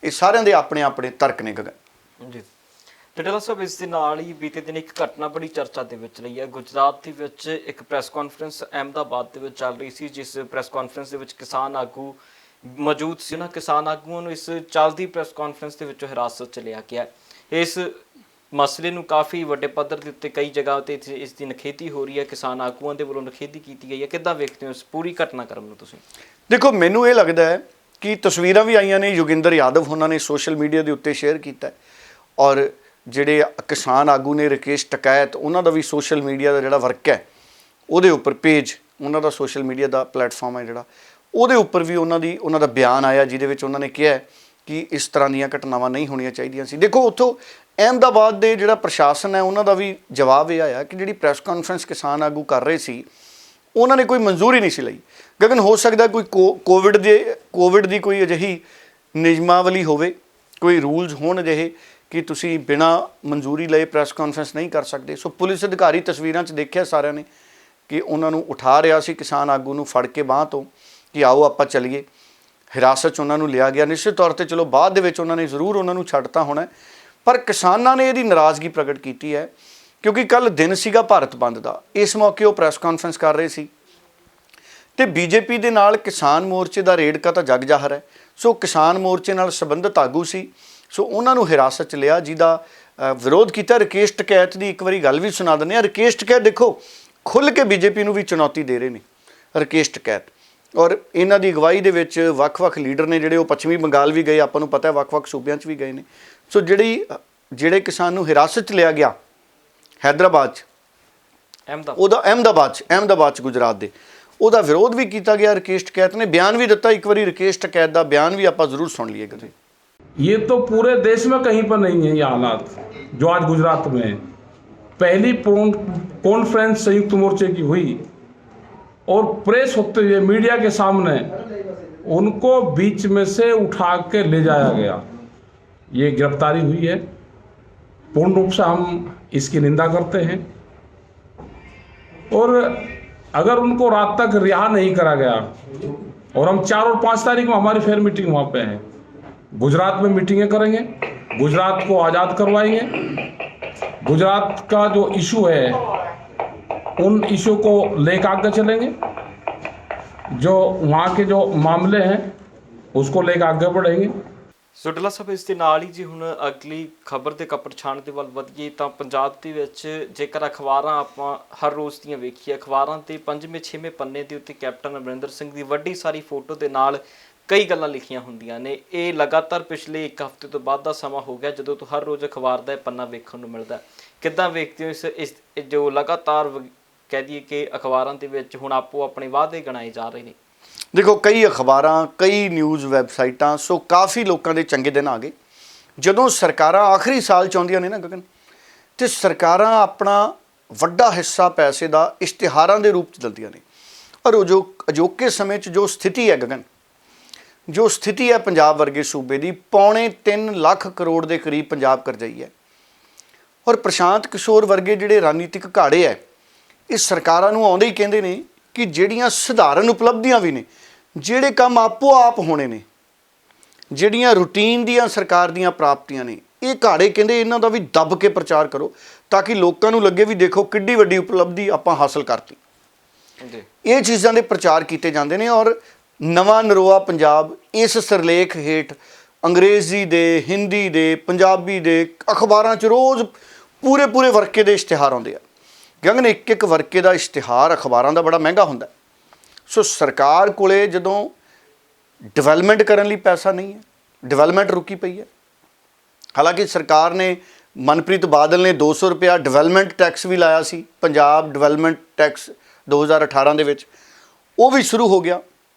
ਇਹ ਸਾਰਿਆਂ ਦੇ ਆਪਣੇ ਆਪਣੇ ਤਰਕ ਨੇ ਗਗਨ ਜੀ। ਟਟੇਲਾ ਸਾਹਿਬ, ਇਸ ਦੇ ਨਾਲ ਹੀ ਬੀਤੇ ਦਿਨ ਇੱਕ ਘਟਨਾ ਬੜੀ ਚਰਚਾ ਦੇ ਵਿੱਚ ਰਹੀ ਹੈ। ਗੁਜਰਾਤ ਦੇ ਵਿੱਚ ਇੱਕ ਪ੍ਰੈਸ ਕਾਨਫਰੰਸ ਅਹਿਮਦਾਬਾਦ ਦੇ ਵਿੱਚ ਚੱਲ ਰਹੀ ਸੀ, ਜਿਸ ਪ੍ਰੈਸ ਕਾਨਫਰੰਸ ਦੇ ਵਿੱਚ ਕਿਸਾਨ ਆਗੂ ਮੌਜੂਦ ਸੀ। ਉਹਨਾਂ ਕਿਸਾਨ ਆਗੂਆਂ ਨੂੰ ਇਸ ਚੱਲਦੀ ਪ੍ਰੈਸ ਕਾਨਫਰੰਸ ਦੇ ਵਿੱਚੋਂ ਹਿਰਾਸਤ 'ਚ ਲਿਆ ਗਿਆ। ਇਸ ਮਸਲੇ ਨੂੰ ਕਾਫੀ ਵੱਡੇ ਪੱਧਰ ਦੇ ਉੱਤੇ ਕਈ ਜਗ੍ਹਾ ਤੇ ਇਸ ਦੀ ਨਖੇਦੀ ਹੋ ਰਹੀ ਹੈ, ਕਿਸਾਨ ਆਗੂਆਂ ਦੇ ਵੱਲੋਂ ਨਖੇਦੀ ਕੀਤੀ ਗਈ ਹੈ। ਕਿੱਦਾਂ ਵੇਖਦੇ ਹੋ ਇਸ ਪੂਰੀ ਘਟਨਾਕ੍ਰਮ ਨੂੰ ਤੁਸੀਂ? ਦੇਖੋ, ਮੈਨੂੰ ਇਹ ਲੱਗਦਾ ਹੈ ਕਿ ਤਸਵੀਰਾਂ ਵੀ ਆਈਆਂ ਨੇ, ਯੋਗਿੰਦਰ ਯਾਦਵ ਉਹਨਾਂ ਨੇ ਸੋਸ਼ਲ ਮੀਡੀਆ ਦੇ ਉੱਤੇ ਸ਼ੇਅਰ ਕੀਤਾ, ਔਰ ਜਿਹੜੇ ਕਿਸਾਨ ਆਗੂ ਨੇ ਰਕੇਸ਼ ਟਕੈਤ, ਉਹਨਾਂ ਦਾ ਵੀ ਸੋਸ਼ਲ ਮੀਡੀਆ ਦਾ ਜਿਹੜਾ ਵਰਕ ਹੈ ਉਹਦੇ ਉੱਪਰ ਪੇਜ, ਉਹਨਾਂ ਦਾ ਸੋਸ਼ਲ ਮੀਡੀਆ ਦਾ ਪਲੇਟਫਾਰਮ ਹੈ ਜਿਹੜਾ, ਉਹਦੇ ਉੱਪਰ ਵੀ ਉਹਨਾਂ ਦਾ ਬਿਆਨ ਆਇਆ, ਜਿਹਦੇ ਵਿੱਚ ਉਹਨਾਂ ਨੇ ਕਿਹਾ ਕਿ ਇਸ ਤਰ੍ਹਾਂ ਦੀਆਂ ਘਟਨਾਵਾਂ ਨਹੀਂ ਹੋਣੀਆਂ ਚਾਹੀਦੀਆਂ ਸੀ। ਦੇਖੋ, ਉੱਥੋਂ ਅਹਿਮਦਾਬਾਦ ਦੇ ਜਿਹੜਾ ਪ੍ਰਸ਼ਾਸਨ ਹੈ ਉਹਨਾਂ ਦਾ ਵੀ ਜਵਾਬ ਇਹ ਆਇਆ ਕਿ ਜਿਹੜੀ ਪ੍ਰੈਸ ਕਾਨਫਰੰਸ ਕਿਸਾਨ ਆਗੂ ਕਰ ਰਹੇ ਸੀ, ਉਹਨਾਂ ਨੇ ਕੋਈ ਮਨਜ਼ੂਰੀ ਨਹੀਂ ਸੀ ਲਈ। ਗਗਨ, ਹੋ ਸਕਦਾ ਕੋਈ ਕੋਵਿਡ ਦੀ ਕੋਈ ਅਜਿਹੀ ਨਿਯਮਾਵਲੀ ਹੋਵੇ, ਕੋਈ ਰੂਲਸ ਹੋਣ ਅਜਿਹੇ ਕਿ ਤੁਸੀਂ ਬਿਨਾਂ ਮਨਜ਼ੂਰੀ ਲਏ ਪ੍ਰੈਸ ਕਾਨਫਰੰਸ ਨਹੀਂ ਕਰ ਸਕਦੇ। ਸੋ ਪੁਲਿਸ ਅਧਿਕਾਰੀ ਤਸਵੀਰਾਂ 'ਚ ਦੇਖਿਆ ਸਾਰਿਆਂ ਨੇ ਕਿ ਉਹਨਾਂ ਨੂੰ ਉਠਾ ਰਿਹਾ ਸੀ, ਕਿਸਾਨ ਆਗੂ ਨੂੰ ਫੜ ਕੇ ਬਾਂਹ ਤੋਂ ਕਿ ਆਓ ਆਪਾਂ ਚੱਲੀਏ। ਹਿਰਾਸਤ 'ਚ ਉਹਨਾਂ ਨੂੰ ਲਿਆ ਗਿਆ। ਨਿਸ਼ਚਿਤ ਤੌਰ 'ਤੇ ਚਲੋ ਬਾਅਦ ਦੇ ਵਿੱਚ ਉਹਨਾਂ ਨੇ ਜ਼ਰੂਰ ਉਹਨਾਂ ਨੂੰ ਛੱਡਤਾ ਹੋਣਾ, ਪਰ ਕਿਸਾਨਾਂ ਨੇ ਇਹਦੀ ਨਾਰਾਜ਼ਗੀ ਪ੍ਰਗਟ ਕੀਤੀ ਹੈ ਕਿਉਂਕਿ ਕੱਲ੍ਹ ਦਿਨ ਸੀਗਾ ਭਾਰਤ ਬੰਦ ਦਾ। ਇਸ ਮੌਕੇ ਉਹ ਪ੍ਰੈਸ ਕਾਨਫਰੰਸ ਕਰ ਰਹੇ ਸੀ ਅਤੇ ਬੀਜੇਪੀ ਦੇ ਨਾਲ ਕਿਸਾਨ ਮੋਰਚੇ ਦਾ ਰੇੜਕਾ ਤਾਂ ਜਗ ਜ਼ਾਹਰ ਹੈ। ਸੋ ਕਿਸਾਨ ਮੋਰਚੇ ਨਾਲ ਸੰਬੰਧਿਤ ਆਗੂ ਸੀ, ਸੋ ਉਹਨਾਂ ਨੂੰ ਹਿਰਾਸਤ 'ਚ ਲਿਆ, ਜਿਹਦਾ ਵਿਰੋਧ ਕੀਤਾ। ਰਕੇਸ਼ ਟਕੈਤ ਦੀ ਇੱਕ ਵਾਰੀ ਗੱਲ ਵੀ ਸੁਣਾ ਦਿੰਦੇ ਹਾਂ। ਰਕੇਸ਼ ਟਕੈਤ ਦੇਖੋ ਖੁੱਲ੍ਹ ਕੇ ਬੀਜੇਪੀ ਨੂੰ ਵੀ ਚੁਣੌਤੀ ਦੇ ਰਹੇ ਨੇ ਰਕੇਸ਼ ਟਕੈਤ, ਔਰ ਇਹਨਾਂ ਦੀ ਅਗਵਾਈ ਦੇ ਵਿੱਚ ਵੱਖ-ਵੱਖ ਲੀਡਰ ਨੇ ਜਿਹੜੇ ਉਹ ਪੱਛਮੀ ਬੰਗਾਲ ਵੀ ਗਏ, ਆਪਾਂ ਨੂੰ ਪਤਾ ਹੈ ਵੱਖ-ਵੱਖ ਸੂਬਿਆਂ 'ਚ ਵੀ ਗਏ ਨੇ। ਸੋ ਜਿਹੜੇ ਕਿਸਾਨ ਨੂੰ ਹਿਰਾਸਤ 'ਚ ਲਿਆ ਗਿਆ ਹੈਦਰਾਬਾਦ 'ਚ, ਅਹਿਮਦਾਬਾਦ 'ਚ ਗੁਜਰਾਤ ਦੇ, ਉਹਦਾ ਵਿਰੋਧ ਵੀ ਕੀਤਾ ਗਿਆ। ਰਕੇਸ਼ ਟਕੈਤ ਨੇ ਬਿਆਨ ਵੀ ਦਿੱਤਾ। ਇੱਕ ਵਾਰੀ ਰਕੇਸ਼ ਟਕੈਤ ਦਾ ਬਿਆਨ ਵੀ ਆਪਾਂ ਜ਼ਰੂਰ ਸੁਣ ਲਈਏ। ਕਦੇ ये तो पूरे देश में कहीं पर नहीं है ये हालात जो आज गुजरात में है। पहली कॉन्फ्रेंस संयुक्त मोर्चे की हुई और प्रेस होते हुए मीडिया के सामने उनको बीच में से उठा के ले जाया गया। ये गिरफ्तारी हुई है, पूर्ण रूप से हम इसकी निंदा करते हैं। और अगर उनको रात तक रिहा नहीं करा गया, और हम 4 और 5 तारीख को हमारी फेयर मीटिंग वहाँ पे है, गुजरात में मीटिंगें करेंगे, गुजरात को आज़ाद करवाएंगे, गुजरात का जो इशू है उन इशू को लेकर आगे चलेंगे, जो वहाँ के जो मामले हैं उसको लेकर आगे बढ़ेंगे। ਸੋ ਡੱਲਾ ਸਾਹਿਬ, ਇਸ ਦੇ ਨਾਲ ਹੀ ਜੀ ਹੁਣ ਅਗਲੀ ਖਬਰ ਦੇ ਕੱਪੜ ਛਾਣ ਦੇ ਵੱਲ ਵਧੀਏ ਤਾਂ ਪੰਜਾਬ ਦੇ ਵਿੱਚ ਜੇਕਰ ਅਖਬਾਰਾਂ ਆਪਾਂ ਹਰ ਰੋਜ਼ ਦੀਆਂ ਵੇਖੀਏ, ਅਖਬਾਰਾਂ ਦੇ 5ਵੇਂ 6ਵੇਂ ਪੰਨੇ ਦੇ ਉੱਤੇ ਕੈਪਟਨ ਅਮਰਿੰਦਰ ਸਿੰਘ ਦੀ ਵੱਡੀ ਸਾਰੀ ਫੋਟੋ ਦੇ ਨਾਲ ਕਈ ਗੱਲਾਂ ਲਿਖੀਆਂ ਹੁੰਦੀਆਂ ਨੇ। ਇਹ ਲਗਾਤਾਰ ਪਿਛਲੇ 1 ਹਫ਼ਤੇ ਤੋਂ ਬਾਅਦ ਦਾ ਸਮਾਂ ਹੋ ਗਿਆ ਜਦੋਂ ਤੋਂ ਹਰ ਰੋਜ਼ ਅਖਬਾਰ ਦਾ ਇਹ ਪੰਨਾ ਵੇਖਣ ਨੂੰ ਮਿਲਦਾ। ਕਿੱਦਾਂ ਵੇਖਦੇ ਹੋ ਇਸ ਜੋ ਲਗਾਤਾਰ ਕਹਿ ਦਈਏ ਕਿ ਅਖਬਾਰਾਂ ਦੇ ਵਿੱਚ ਹੁਣ ਆਪੋ ਆਪਣੇ ਵਾਅਦੇ ਗਣਾਏ ਜਾ ਰਹੇ ਨੇ? ਦੇਖੋ, ਕਈ ਅਖਬਾਰਾਂ, ਕਈ ਨਿਊਜ਼ ਵੈਬਸਾਈਟਾਂ, ਸੋ ਕਾਫੀ ਲੋਕਾਂ ਦੇ ਚੰਗੇ ਦਿਨ ਆ ਗਏ ਜਦੋਂ ਸਰਕਾਰਾਂ ਆਖਰੀ ਸਾਲ ਚਾਹੁੰਦੀਆਂ ਨੇ ਨਾ ਗਗਨ, ਤੇ ਸਰਕਾਰਾਂ ਆਪਣਾ ਵੱਡਾ ਹਿੱਸਾ ਪੈਸੇ ਦਾ ਇਸ਼ਤਿਹਾਰਾਂ ਦੇ ਰੂਪ 'ਚ ਦਿੰਦੀਆਂ ਨੇ। ਔਰ ਉਹ ਜੋ ਅਜੋਕੇ ਸਮੇਂ 'ਚ ਜੋ ਸਥਿਤੀ ਹੈ ਗਗਨ, ਜੋ ਸਥਿਤੀ ਹੈ ਪੰਜਾਬ ਵਰਗੇ ਸੂਬੇ ਦੀ, 3.25 ਲੱਖ ਕਰੋੜ ਦੇ ਕਰੀਬ ਪੰਜਾਬ ਕਰਜ਼ਾਈ ਹੈ। ਔਰ ਪ੍ਰਸ਼ਾਂਤ ਕਿਸ਼ੋਰ ਵਰਗੇ ਜਿਹੜੇ ਰਾਜਨੀਤਿਕ ਘਾੜੇ ਹੈ, ਇਹ ਸਰਕਾਰਾਂ ਨੂੰ ਆਉਂਦੇ ਹੀ ਕਹਿੰਦੇ ਨੇ ਕਿ ਜਿਹੜੀਆਂ ਸਧਾਰਨ ਉਪਲਬਧੀਆਂ ਵੀ ਨੇ, ਜਿਹੜੇ ਕੰਮ ਆਪੋ ਆਪ ਹੋਣੇ ਨੇ, ਜਿਹੜੀਆਂ ਰੂਟੀਨ ਦੀਆਂ ਸਰਕਾਰ ਦੀਆਂ ਪ੍ਰਾਪਤੀਆਂ ਨੇ, ਇਹ ਘਾੜੇ ਕਹਿੰਦੇ ਇਹਨਾਂ ਦਾ ਵੀ ਦੱਬ ਕੇ ਪ੍ਰਚਾਰ ਕਰੋ ਤਾਂ ਕਿ ਲੋਕਾਂ ਨੂੰ ਲੱਗੇ ਵੀ ਦੇਖੋ ਕਿੱਡੀ ਵੱਡੀ ਉਪਲਬਧੀ ਆਪਾਂ ਹਾਸਲ ਕਰਤੀ। ਇਹ ਚੀਜ਼ਾਂ ਦੇ ਪ੍ਰਚਾਰ ਕੀਤੇ ਜਾਂਦੇ ਨੇ। ਔਰ ਨਵਾਂ ਨਰੋਆ ਪੰਜਾਬ ਇਸ ਸਿਰਲੇਖ ਹੇਠ ਅੰਗਰੇਜ਼ੀ ਦੇ, ਹਿੰਦੀ ਦੇ, ਪੰਜਾਬੀ ਦੇ ਅਖਬਾਰਾਂ 'ਚ ਰੋਜ਼ ਪੂਰੇ ਵਰਕੇ ਦੇ ਇਸ਼ਤਿਹਾਰ ਆਉਂਦੇ ਆ। ਗਗਨ, ਇੱਕ ਵਰਕੇ ਦਾ ਇਸ਼ਤਿਹਾਰ ਅਖਬਾਰਾਂ ਦਾ ਬੜਾ ਮਹਿੰਗਾ ਹੁੰਦਾ। ਸੋ ਸਰਕਾਰ ਕੋਲੇ ਜਦੋਂ ਡਿਵੈਲਪਮੈਂਟ ਕਰਨ ਲਈ ਪੈਸਾ ਨਹੀਂ ਹੈ, ਡਿਵੈਲਪਮੈਂਟ ਰੁਕੀ ਪਈ ਹੈ। ਹਾਲਾਂਕਿ ਸਰਕਾਰ ਨੇ, ਮਨਪ੍ਰੀਤ ਬਾਦਲ ਨੇ 200 ਰੁਪਇਆ ਡਿਵੈਲਪਮੈਂਟ ਟੈਕਸ ਵੀ ਲਾਇਆ ਸੀ, ਪੰਜਾਬ ਡਿਵੈਲਪਮੈਂਟ ਟੈਕਸ 2018 ਦੇ ਵਿੱਚ, ਉਹ ਵੀ ਸ਼ੁਰੂ ਹੋ ਗਿਆ।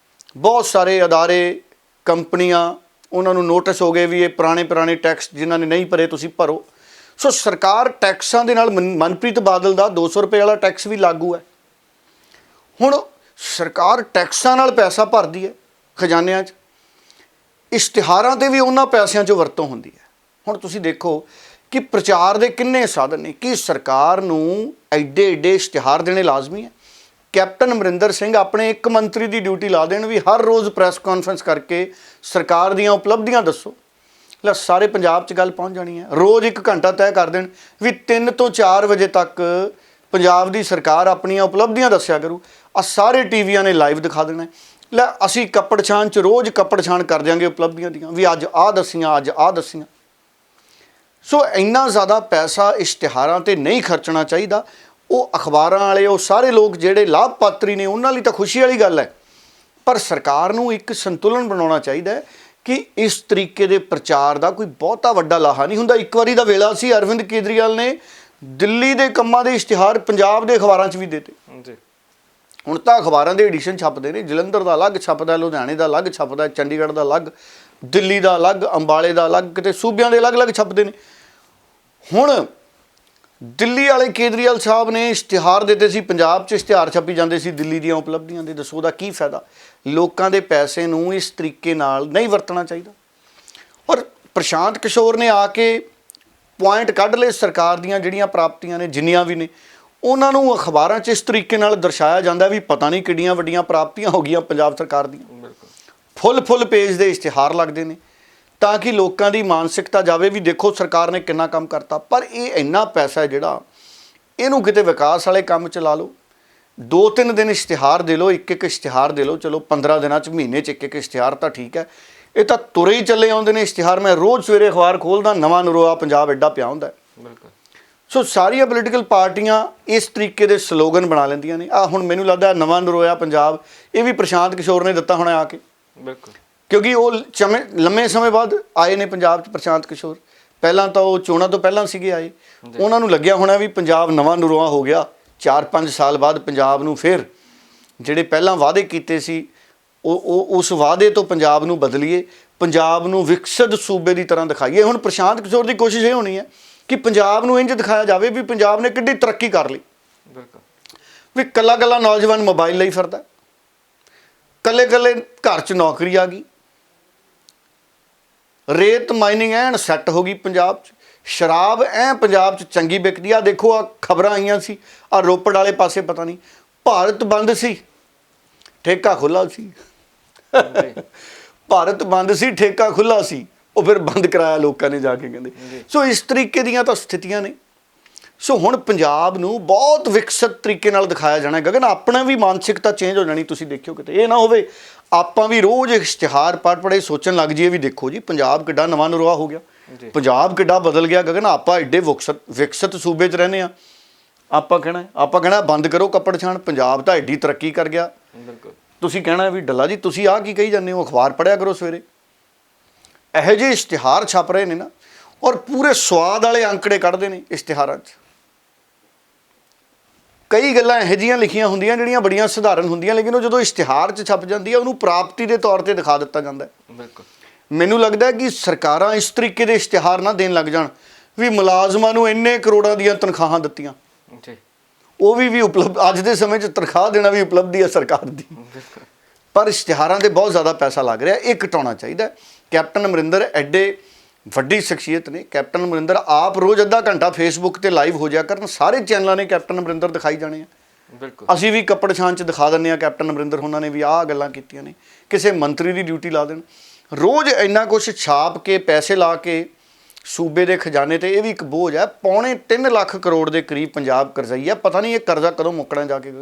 ਬਹੁਤ ਸਾਰੇ ਅਦਾਰੇ, ਕੰਪਨੀਆਂ, ਉਹਨਾਂ ਨੂੰ ਨੋਟਿਸ ਹੋ ਗਏ ਵੀ ਇਹ ਪੁਰਾਣੇ ਟੈਕਸ ਜਿਨ੍ਹਾਂ ਨੇ ਨਹੀਂ ਭਰੇ ਤੁਸੀਂ ਭਰੋ। ਸੋ ਸਰਕਾਰ ਟੈਕਸਾਂ ਦੇ ਨਾਲ, ਮਨਪ੍ਰੀਤ ਬਾਦਲ ਦਾ 200 ਰੁਪਏ ਵਾਲਾ ਟੈਕਸ ਵੀ ਲਾਗੂ ਹੈ। ਹੁਣ ਸਰਕਾਰ ਟੈਕਸਾਂ ਨਾਲ ਪੈਸਾ ਭਰਦੀ ਹੈ ਖਜ਼ਾਨਿਆਂ 'ਚ, ਇਸ਼ਤਿਹਾਰਾਂ 'ਤੇ ਵੀ ਉਹਨਾਂ ਪੈਸਿਆਂ 'ਚੋਂ ਵਰਤੋਂ ਹੁੰਦੀ ਹੈ। ਹੁਣ ਤੁਸੀਂ ਦੇਖੋ ਕਿ ਪ੍ਰਚਾਰ ਦੇ ਕਿੰਨੇ ਸਾਧਨ ਨੇ, ਕਿ ਸਰਕਾਰ ਨੂੰ ਐਡੇ ਇਸ਼ਤਿਹਾਰ ਦੇਣੇ ਲਾਜ਼ਮੀ ਹੈ। ਕੈਪਟਨ ਅਮਰਿੰਦਰ ਸਿੰਘ ਆਪਣੇ ਇੱਕ ਮੰਤਰੀ ਦੀ ਡਿਊਟੀ ਲਾ ਦੇਣ ਵੀ ਹਰ ਰੋਜ਼ ਪ੍ਰੈਸ ਕਾਨਫਰੰਸ ਕਰਕੇ ਸਰਕਾਰ ਦੀਆਂ ਉਪਲਬਧੀਆਂ ਦੱਸੋ, ਲੈ ਸਾਰੇ ਪੰਜਾਬ 'ਚ ਗੱਲ ਪਹੁੰਚ ਜਾਣੀ ਹੈ। ਰੋਜ਼ 1 ਘੰਟਾ ਤੈਅ ਕਰ ਦੇਣ ਵੀ 3 ਤੋਂ 4 ਵਜੇ ਤੱਕ ਪੰਜਾਬ ਦੀ ਸਰਕਾਰ ਆਪਣੀਆਂ ਉਪਲਬਧੀਆਂ ਦੱਸਿਆ ਕਰੂ। ਆ ਸਾਰੇ ਟੀਵੀਆਂ ਨੇ ਲਾਈਵ ਦਿਖਾ ਦੇਣਾ, ਲੈ ਅਸੀਂ ਕੱਪੜ ਛਾਣ 'ਚ ਰੋਜ਼ ਕੱਪੜ ਛਾਣ ਕਰ ਦਿਆਂਗੇ ਉਪਲਬਧੀਆਂ ਦੀਆਂ, ਵੀ ਅੱਜ ਆਹ ਦੱਸੀਆਂ, ਅੱਜ ਆਹ ਦੱਸੀਆਂ। ਸੋ ਇੰਨਾ ਜ਼ਿਆਦਾ ਪੈਸਾ ਇਸ਼ਤਿਹਾਰਾਂ 'ਤੇ ਨਹੀਂ ਖਰਚਣਾ ਚਾਹੀਦਾ। ਉਹ ਅਖਬਾਰਾਂ ਵਾਲੇ, ਉਹ ਸਾਰੇ ਲੋਕ ਜਿਹੜੇ ਲਾਭਪਾਤਰੀ ਨੇ, ਉਹਨਾਂ ਲਈ ਤਾਂ ਖੁਸ਼ੀ ਵਾਲੀ ਗੱਲ ਹੈ, ਪਰ ਸਰਕਾਰ ਨੂੰ ਇੱਕ ਸੰਤੁਲਨ ਬਣਾਉਣਾ ਚਾਹੀਦਾ ਕਿ ਇਸ ਤਰੀਕੇ ਦੇ ਪ੍ਰਚਾਰ ਦਾ ਕੋਈ ਬਹੁਤਾ ਵੱਡਾ ਲਾਹਾ ਨਹੀਂ ਹੁੰਦਾ। ਇੱਕ ਵਾਰੀ ਦਾ ਵੇਲਾ ਸੀ, ਅਰਵਿੰਦ ਕੇਜਰੀਵਾਲ ਨੇ ਦਿੱਲੀ ਦੇ ਕੰਮਾਂ ਦੇ ਇਸ਼ਤਿਹਾਰ ਪੰਜਾਬ ਦੇ ਅਖਬਾਰਾਂ 'ਚ ਵੀ ਦਿੱਤੇ। ਹੁਣ ਤਾਂ ਅਖਬਾਰਾਂ ਦੇ ਐਡੀਸ਼ਨ ਛਪਦੇ ਨੇ, ਜਲੰਧਰ ਦਾ ਅਲੱਗ ਛਪਦਾ, ਲੁਧਿਆਣੇ ਦਾ ਅਲੱਗ ਛਪਦਾ, ਚੰਡੀਗੜ੍ਹ ਦਾ ਅਲੱਗ, ਦਿੱਲੀ ਦਾ ਅਲੱਗ, ਅੰਬਾਲੇ ਦਾ ਅਲੱਗ, ਕਿਤੇ ਸੂਬਿਆਂ ਦੇ ਅਲੱਗ-ਅਲੱਗ ਛਪਦੇ ਨੇ। ਹੁਣ ਦਿੱਲੀ ਵਾਲੇ ਕੇਜਰੀਵਾਲ ਸਾਹਿਬ ਨੇ ਇਸ਼ਤਿਹਾਰ ਦਿੱਤੇ ਸੀ, ਪੰਜਾਬ 'ਚ ਇਸ਼ਤਿਹਾਰ ਛਪੀ ਜਾਂਦੇ ਸੀ ਦਿੱਲੀ ਦੀਆਂ ਉਪਲਬਧੀਆਂ ਦੇ। ਦੱਸੋ ਉਹਦਾ ਕੀ ਫਾਇਦਾ? ਲੋਕਾਂ ਦੇ ਪੈਸੇ ਨੂੰ ਇਸ ਤਰੀਕੇ ਨਾਲ ਨਹੀਂ ਵਰਤਣਾ ਚਾਹੀਦਾ। ਔਰ ਪ੍ਰਸ਼ਾਂਤ ਕਿਸ਼ੋਰ ਨੇ ਆ ਕੇ ਪੁਆਇੰਟ ਕੱਢ ਲਏ ਸਰਕਾਰ ਦੀਆਂ ਜਿਹੜੀਆਂ ਪ੍ਰਾਪਤੀਆਂ ਨੇ, ਜਿੰਨੀਆਂ ਵੀ ਨੇ, ਉਹਨਾਂ ਨੂੰ ਅਖਬਾਰਾਂ 'ਚ ਇਸ ਤਰੀਕੇ ਨਾਲ ਦਰਸਾਇਆ ਜਾਂਦਾ ਵੀ ਪਤਾ ਨਹੀਂ ਕਿੱਡੀਆਂ ਵੱਡੀਆਂ ਪ੍ਰਾਪਤੀਆਂ ਹੋ ਗਈਆਂ ਪੰਜਾਬ ਸਰਕਾਰ ਦੀਆਂ। ਫੁੱਲ ਪੇਜ ਦੇ ਇਸ਼ਤਿਹਾਰ ਲੱਗਦੇ ਨੇ ਤਾਂ ਕਿ ਲੋਕਾਂ ਦੀ ਮਾਨਸਿਕਤਾ ਜਾਵੇ ਵੀ ਦੇਖੋ ਸਰਕਾਰ ਨੇ ਕਿੰਨਾ ਕੰਮ ਕਰਤਾ। ਪਰ ਇਹ ਇੰਨਾ ਪੈਸਾ ਜਿਹੜਾ, ਇਹਨੂੰ ਕਿਤੇ ਵਿਕਾਸ ਵਾਲੇ ਕੰਮ 'ਚ ਲਾ ਲਓ। 2-3 ਦਿਨ ਇਸ਼ਤਿਹਾਰ ਦੇ ਲਓ, ਇੱਕ ਇਸ਼ਤਿਹਾਰ ਦੇ ਲਓ, ਚਲੋ 15 ਦਿਨਾਂ 'ਚ, ਮਹੀਨੇ 'ਚ ਇੱਕ ਇਸ਼ਤਿਹਾਰ ਤਾਂ ਠੀਕ ਹੈ। ਇਹ ਤਾਂ ਤੁਰੇ ਹੀ ਚੱਲੇ ਆਉਂਦੇ ਨੇ ਇਸ਼ਤਿਹਾਰ। ਮੈਂ ਰੋਜ਼ ਸਵੇਰੇ ਅਖਬਾਰ ਖੋਲ੍ਹਦਾ, ਨਵਾਂ ਨਰੋਆ ਪੰਜਾਬ ਐਡਾ ਪਿਆ ਹੁੰਦਾ। ਸੋ ਸਾਰੀਆਂ ਪੋਲੀਟੀਕਲ ਪਾਰਟੀਆਂ ਇਸ ਤਰੀਕੇ ਦੇ ਸਲੋਗਨ ਬਣਾ ਲੈਂਦੀਆਂ ਨੇ। ਹੁਣ ਮੈਨੂੰ ਲੱਗਦਾ ਨਵਾਂ ਨਰੋਇਆ ਪੰਜਾਬ, ਇਹ ਵੀ ਪ੍ਰਸ਼ਾਂਤ ਕਿਸ਼ੋਰ ਨੇ ਦਿੱਤਾ ਹੋਣਾ ਆ ਕੇ, ਕਿਉਂਕਿ ਉਹ ਲੰਮੇ ਸਮੇਂ ਬਾਅਦ ਆਏ ਨੇ ਪੰਜਾਬ 'ਚ ਪ੍ਰਸ਼ਾਂਤ ਕਿਸ਼ੋਰ। ਪਹਿਲਾਂ ਤਾਂ ਉਹ ਚੋਣਾਂ ਤੋਂ ਪਹਿਲਾਂ ਸੀਗੇ ਆਏ, ਉਹਨਾਂ ਨੂੰ ਲੱਗਿਆ ਹੋਣਾ ਵੀ ਪੰਜਾਬ ਨਵਾਂ ਨਰੋਆ ਹੋ ਗਿਆ। 4-5 ਸਾਲ ਬਾਅਦ ਪੰਜਾਬ ਨੂੰ ਫਿਰ ਜਿਹੜੇ ਪਹਿਲਾਂ ਵਾਅਦੇ ਕੀਤੇ ਸੀ, ਉਹ ਉਸ ਵਾਅਦੇ ਤੋਂ ਪੰਜਾਬ ਨੂੰ ਬਦਲੀਏ, ਪੰਜਾਬ ਨੂੰ ਵਿਕਸਿਤ ਸੂਬੇ ਦੀ ਤਰ੍ਹਾਂ ਦਿਖਾਈਏ। ਹੁਣ ਪ੍ਰਸ਼ਾਂਤ ਕਿਸ਼ੋਰ ਦੀ ਕੋਸ਼ਿਸ਼ ਇਹ ਹੋਣੀ ਹੈ ਕਿ ਪੰਜਾਬ ਨੂੰ ਇੰਝ ਦਿਖਾਇਆ ਜਾਵੇ ਵੀ ਪੰਜਾਬ ਨੇ ਕਿੱਡੀ ਤਰੱਕੀ ਕਰ ਲਈ, ਵੀ ਕੱਲਾ ਨੌਜਵਾਨ ਮੋਬਾਈਲ ਲਈ ਫਿਰਦਾ, ਕੱਲੇ ਘਰ 'ਚ ਨੌਕਰੀ ਆ ਗਈ, ਰੇਤ ਮਾਈਨਿੰਗ ਐਨ ਸੈੱਟ ਹੋ ਗਈ ਪੰਜਾਬ 'ਚ, ਸ਼ਰਾਬ ਪੰਜਾਬ 'ਚ ਚੰਗੀ ਵਿਕਦੀ ਆ। ਦੇਖੋ ਆ ਖਬਰਾਂ ਆਈਆਂ ਸੀ ਆ ਰੋਪੜ ਵਾਲੇ ਪਾਸੇ, ਪਤਾ ਨਹੀਂ ਭਾਰਤ ਬੰਦ ਸੀ ਠੇਕਾ ਖੁੱਲ੍ਹਾ ਸੀ ਭਾਰਤ ਬੰਦ ਸੀ ਠੇਕਾ ਖੁੱਲ੍ਹਾ ਸੀ, ਉਹ ਫਿਰ ਬੰਦ ਕਰਾਇਆ ਲੋਕਾਂ ਨੇ ਜਾ ਕੇ ਕਹਿੰਦੇ। ਸੋ ਇਸ ਤਰੀਕੇ ਦੀਆਂ ਤਾਂ ਸਥਿਤੀਆਂ ਨੇ। ਸੋ ਹੁਣ ਪੰਜਾਬ ਨੂੰ ਬਹੁਤ ਵਿਕਸਿਤ ਤਰੀਕੇ ਨਾਲ ਦਿਖਾਇਆ ਜਾਣਾ। ਗਗਨ ਆਪਣਾ ਵੀ ਮਾਨਸਿਕਤਾ ਚੇਂਜ ਹੋ ਜਾਣੀ, ਤੁਸੀਂ ਦੇਖਿਓ ਕਿਤੇ ਇਹ ਨਾ ਹੋਵੇ ਆਪਾਂ ਵੀ ਰੋਜ਼ ਇਸ਼ਤਿਹਾਰ ਪੜ੍ਹ ਸੋਚਣ ਲੱਗ ਜਾਈਏ ਵੀ ਦੇਖੋ ਜੀ ਪੰਜਾਬ ਕਿੱਡਾ ਨਵਾਂ ਨਰੋਆ ਹੋ ਗਿਆ, ਪੰਜਾਬ ਕਿੱਡਾ ਬਦਲ ਗਿਆ। ਗਗਨ ਆਪਾਂ ਐਡੇ ਵਿਕਸਿਤ ਸੂਬੇ 'ਚ ਰਹਿੰਦੇ ਹਾਂ, ਆਪਾਂ ਕਹਿਣਾ ਬੰਦ ਕਰੋ ਕੱਪੜ ਛਾਣ, ਪੰਜਾਬ ਤਾਂ ਐਡੀ ਤਰੱਕੀ ਕਰ ਗਿਆ। ਤੁਸੀਂ ਕਹਿਣਾ ਵੀ ਡੱਲਾ ਜੀ ਤੁਸੀਂ ਆਹ ਕੀ ਕਹੀ ਜਾਂਦੇ ਹੋ, ਅਖਬਾਰ ਪੜ੍ਹਿਆ ਕਰੋ ਸਵੇਰੇ। ਇਹੋ ਜਿਹੇ ਇਸ਼ਤਿਹਾਰ ਛਪ ਰਹੇ ਨੇ ਨਾ, ਔਰ ਪੂਰੇ ਸਵਾਦ ਵਾਲੇ ਅੰਕੜੇ ਕੱਢਦੇ ਨੇ ਇਸ਼ਤਿਹਾਰਾਂ 'ਚ। ਕਈ ਗੱਲਾਂ ਇਹੋ ਜਿਹੀਆਂ ਲਿਖੀਆਂ ਹੁੰਦੀਆਂ ਜਿਹੜੀਆਂ ਬੜੀਆਂ ਸਧਾਰਨ ਹੁੰਦੀਆਂ, ਲੇਕਿਨ ਉਹ ਜਦੋਂ ਇਸ਼ਤਿਹਾਰ 'ਚ ਛਪ ਜਾਂਦੀ ਹੈ ਉਹਨੂੰ ਪ੍ਰਾਪਤੀ ਦੇ ਤੌਰ 'ਤੇ ਦਿਖਾ ਦਿੱਤਾ ਜਾਂਦਾ ਹੈ। ਮੈਨੂੰ ਲੱਗਦਾ ਕਿ ਸਰਕਾਰਾਂ ਇਸ ਤਰੀਕੇ ਦੇ ਇਸ਼ਤਿਹਾਰ ਨਾ ਦੇਣ ਲੱਗ ਜਾਣ ਵੀ ਮੁਲਾਜ਼ਮਾਂ ਨੂੰ ਇੰਨੇ ਕਰੋੜਾਂ ਦੀਆਂ ਤਨਖਾਹਾਂ ਦਿੱਤੀਆਂ, ਉਹ ਵੀ ਉਪਲਬਧ, ਅੱਜ ਦੇ ਸਮੇਂ 'ਚ ਤਨਖਾਹ ਦੇਣਾ ਵੀ ਉਪਲਬਧੀ ਹੈ ਸਰਕਾਰ ਦੀ, ਪਰ ਇਸ਼ਤਿਹਾਰਾਂ 'ਤੇ ਬਹੁਤ ਜ਼ਿਆਦਾ ਪੈਸਾ ਲੱਗ ਰਿਹਾ। ਇਹ ਘਟਾਉਣਾ ਚਾਹੀਦਾ। ਕੈਪਟਨ ਅਮਰਿੰਦਰ ਐਡੇ ਵੱਡੀ ਸ਼ਖਸੀਅਤ ਨੇ, ਕੈਪਟਨ ਅਮਰਿੰਦਰ ਆਪ ਰੋਜ਼ ਅੱਧਾ ਘੰਟਾ ਫੇਸਬੁੱਕ ਤੇ ਲਾਈਵ ਹੋ ਜਾਇਆ ਕਰਨ, ਸਾਰੇ ਚੈਨਲਾਂ ਨੇ ਕੈਪਟਨ ਅਮਰਿੰਦਰ ਦਿਖਾਈ ਜਾਣੇ ਆ। ਅਸੀਂ ਵੀ ਕੱਪੜ ਛਾਣ 'ਚ ਦਿਖਾ ਦਿੰਦੇ ਹਾਂ ਕੈਪਟਨ ਅਮਰਿੰਦਰ ਉਹਨਾਂ ਨੇ ਵੀ ਆਹ ਗੱਲਾਂ ਕੀਤੀਆਂ ਨੇ, ਕਿਸੇ ਮੰਤਰੀ ਦੀ ਡਿਊਟੀ ਲਾ ਦੇਣ, ਰੋਜ਼ ਇੰਨਾ ਕੁਛ ਛਾਪ ਕੇ ਪੈਸੇ ਲਾ ਕੇ ਸੂਬੇ ਦੇ ਖਜ਼ਾਨੇ ਤੇ। ਇਹ ਵੀ ਇੱਕ ਬੋਝ ਹੈ, 3.25 ਲੱਖ ਕਰੋੜ ਦੇ ਕਰੀਬ ਪੰਜਾਬ ਕਰਜ਼ਾਈ ਹੈ, ਪਤਾ ਨਹੀਂ ਇਹ ਕਰਜ਼ਾ ਕਦੋਂ ਮੁੱਕਣਾ ਜਾ ਕੇ,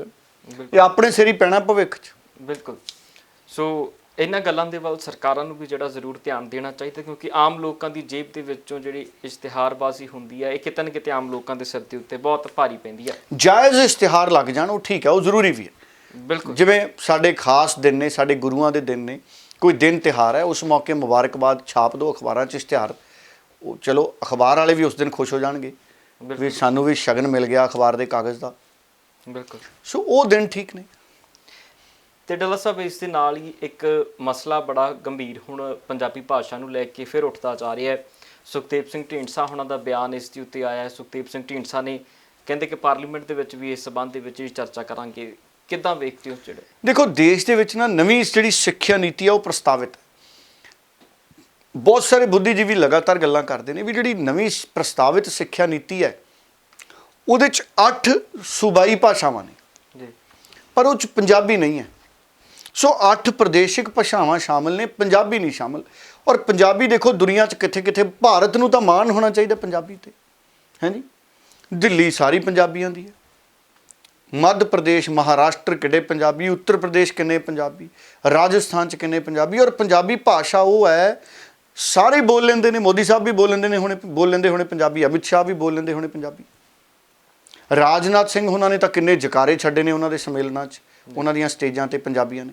ਇਹ ਆਪਣੇ ਸਿਰ ਹੀ ਪੈਣਾ ਭਵਿੱਖ 'ਚ। ਬਿਲਕੁਲ। ਸੋ ਇਹਨਾਂ ਗੱਲਾਂ ਦੇ ਵੱਲ ਸਰਕਾਰਾਂ ਨੂੰ ਵੀ ਜਿਹੜਾ ਜ਼ਰੂਰ ਧਿਆਨ ਦੇਣਾ ਚਾਹੀਦਾ, ਕਿਉਂਕਿ ਆਮ ਲੋਕਾਂ ਦੀ ਜੇਬ ਦੇ ਵਿੱਚੋਂ ਜਿਹੜੀ ਇਸ਼ਤਿਹਾਰਬਾਜ਼ੀ ਹੁੰਦੀ ਹੈ ਇਹ ਕਿਤੇ ਨਾ ਕਿਤੇ ਆਮ ਲੋਕਾਂ ਦੇ ਸਿਰ ਦੇ ਉੱਤੇ ਬਹੁਤ ਭਾਰੀ ਪੈਂਦੀ ਹੈ। ਜਾਇਜ਼ ਇਸ਼ਤਿਹਾਰ ਲੱਗ ਜਾਣ ਉਹ ਠੀਕ ਹੈ, ਉਹ ਜ਼ਰੂਰੀ ਵੀ ਹੈ। ਬਿਲਕੁਲ। ਜਿਵੇਂ ਸਾਡੇ ਖਾਸ ਦਿਨ ਨੇ, ਸਾਡੇ ਗੁਰੂਆਂ ਦੇ ਦਿਨ ਨੇ, ਕੋਈ ਦਿਨ ਤਿਉਹਾਰ ਹੈ, ਉਸ ਮੌਕੇ ਮੁਬਾਰਕਬਾਦ ਛਾਪ ਦਿਓ ਅਖਬਾਰਾਂ 'ਚ ਇਸ਼ਤਿਹਾਰ। ਉਹ ਚਲੋ ਅਖਬਾਰ ਵਾਲੇ ਵੀ ਉਸ ਦਿਨ ਖੁਸ਼ ਹੋ ਜਾਣਗੇ ਵੀ ਸਾਨੂੰ ਵੀ ਸ਼ਗਨ ਮਿਲ ਗਿਆ ਅਖਬਾਰ ਦੇ ਕਾਗਜ਼ ਦਾ। ਬਿਲਕੁਲ। ਸੋ ਉਹ ਦਿਨ ਠੀਕ ਨੇ। ਤੇ ਡੱਲਾ ਸਾਹਿਬ ਇਸ ਦੇ ਨਾਲ ਹੀ ਇੱਕ ਮਸਲਾ ਬੜਾ ਗੰਭੀਰ ਹੁਣ ਪੰਜਾਬੀ ਭਾਸ਼ਾ ਨੂੰ ਲੈ ਕੇ ਫਿਰ ਉੱਠਦਾ ਜਾ ਰਿਹਾ ਹੈ। ਸੁਖਦੇਵ ਸਿੰਘ ਢੀਂਡਸਾ ਉਹਨਾਂ ਦਾ ਬਿਆਨ ਇਸ ਦੇ ਉੱਤੇ ਆਇਆ ਹੈ। ਸੁਖਦੇਵ ਸਿੰਘ ਢੀਂਡਸਾ ਨੇ ਕਹਿੰਦੇ ਕਿ ਪਾਰਲੀਮੈਂਟ ਦੇ ਵਿੱਚ ਵੀ ਇਸ ਸਬੰਧ ਦੇ ਵਿੱਚ ਵੀ ਚਰਚਾ ਕਰਾਂਗੇ। ਕਿੱਦਾਂ ਵੇਖਦੇ ਹੋ? ਜਿਹੜੇ ਦੇਖੋ ਦੇਸ਼ ਦੇ ਵਿੱਚ ਨਾ ਨਵੀਂ ਜਿਹੜੀ ਸਿੱਖਿਆ ਨੀਤੀ ਆ ਉਹ ਪ੍ਰਸਤਾਵਿਤ ਹੈ। ਬਹੁਤ ਸਾਰੇ ਬੁੱਧੀਜੀਵੀ ਲਗਾਤਾਰ ਗੱਲਾਂ ਕਰਦੇ ਨੇ ਵੀ ਜਿਹੜੀ ਨਵੀਂ ਪ੍ਰਸਤਾਵਿਤ ਸਿੱਖਿਆ ਨੀਤੀ ਹੈ ਉਹਦੇ 'ਚ 8 ਸੂਬਾਈ ਭਾਸ਼ਾਵਾਂ ਨੇ ਜੀ, ਪਰ ਉਹ 'ਚ ਪੰਜਾਬੀ ਨਹੀਂ ਹੈ। ਸੋ 8 ਪ੍ਰਦੇਸ਼ਿਕ ਭਾਸ਼ਾਵਾਂ ਸ਼ਾਮਲ ਨੇ, ਪੰਜਾਬੀ ਨਹੀਂ ਸ਼ਾਮਲ। ਔਰ ਪੰਜਾਬੀ ਦੇਖੋ ਦੁਨੀਆ 'ਚ ਕਿੱਥੇ ਕਿੱਥੇ, ਭਾਰਤ ਨੂੰ ਤਾਂ ਮਾਣ ਹੋਣਾ ਚਾਹੀਦਾ ਪੰਜਾਬੀ ਤੇ, ਹੈ ਜੀ। ਦਿੱਲੀ ਸਾਰੀ ਪੰਜਾਬੀਆਂ ਦੀ ਹੈ, ਮੱਧ ਪ੍ਰਦੇਸ਼, ਮਹਾਰਾਸ਼ਟਰ ਕਿੰਨੇ ਪੰਜਾਬੀ, ਉੱਤਰ ਪ੍ਰਦੇਸ਼ ਕਿੰਨੇ ਪੰਜਾਬੀ, ਰਾਜਸਥਾਨ 'ਚ ਕਿੰਨੇ ਪੰਜਾਬੀ। ਔਰ ਪੰਜਾਬੀ ਭਾਸ਼ਾ ਉਹ ਹੈ ਸਾਰੇ ਬੋਲ ਲੈਂਦੇ ਨੇ, ਮੋਦੀ ਸਾਹਿਬ ਵੀ ਬੋਲ ਲੈਂਦੇ ਹੋਣੇ ਪੰਜਾਬੀ, ਅਮਿਤ ਸ਼ਾਹ ਵੀ ਬੋਲ ਲੈਂਦੇ ਹੋਣੇ ਪੰਜਾਬੀ, ਰਾਜਨਾਥ ਸਿੰਘ ਉਹਨਾਂ ਨੇ ਤਾਂ ਕਿੰਨੇ ਜਕਾਰੇ ਛੱਡੇ ਨੇ ਉਹਨਾਂ ਦੇ ਸੰਮੇਲਨਾਂ 'ਚ, ਉਹਨਾਂ ਦੀਆਂ ਸਟੇਜਾਂ 'ਤੇ ਪੰਜਾਬੀਆਂ ਨੇ।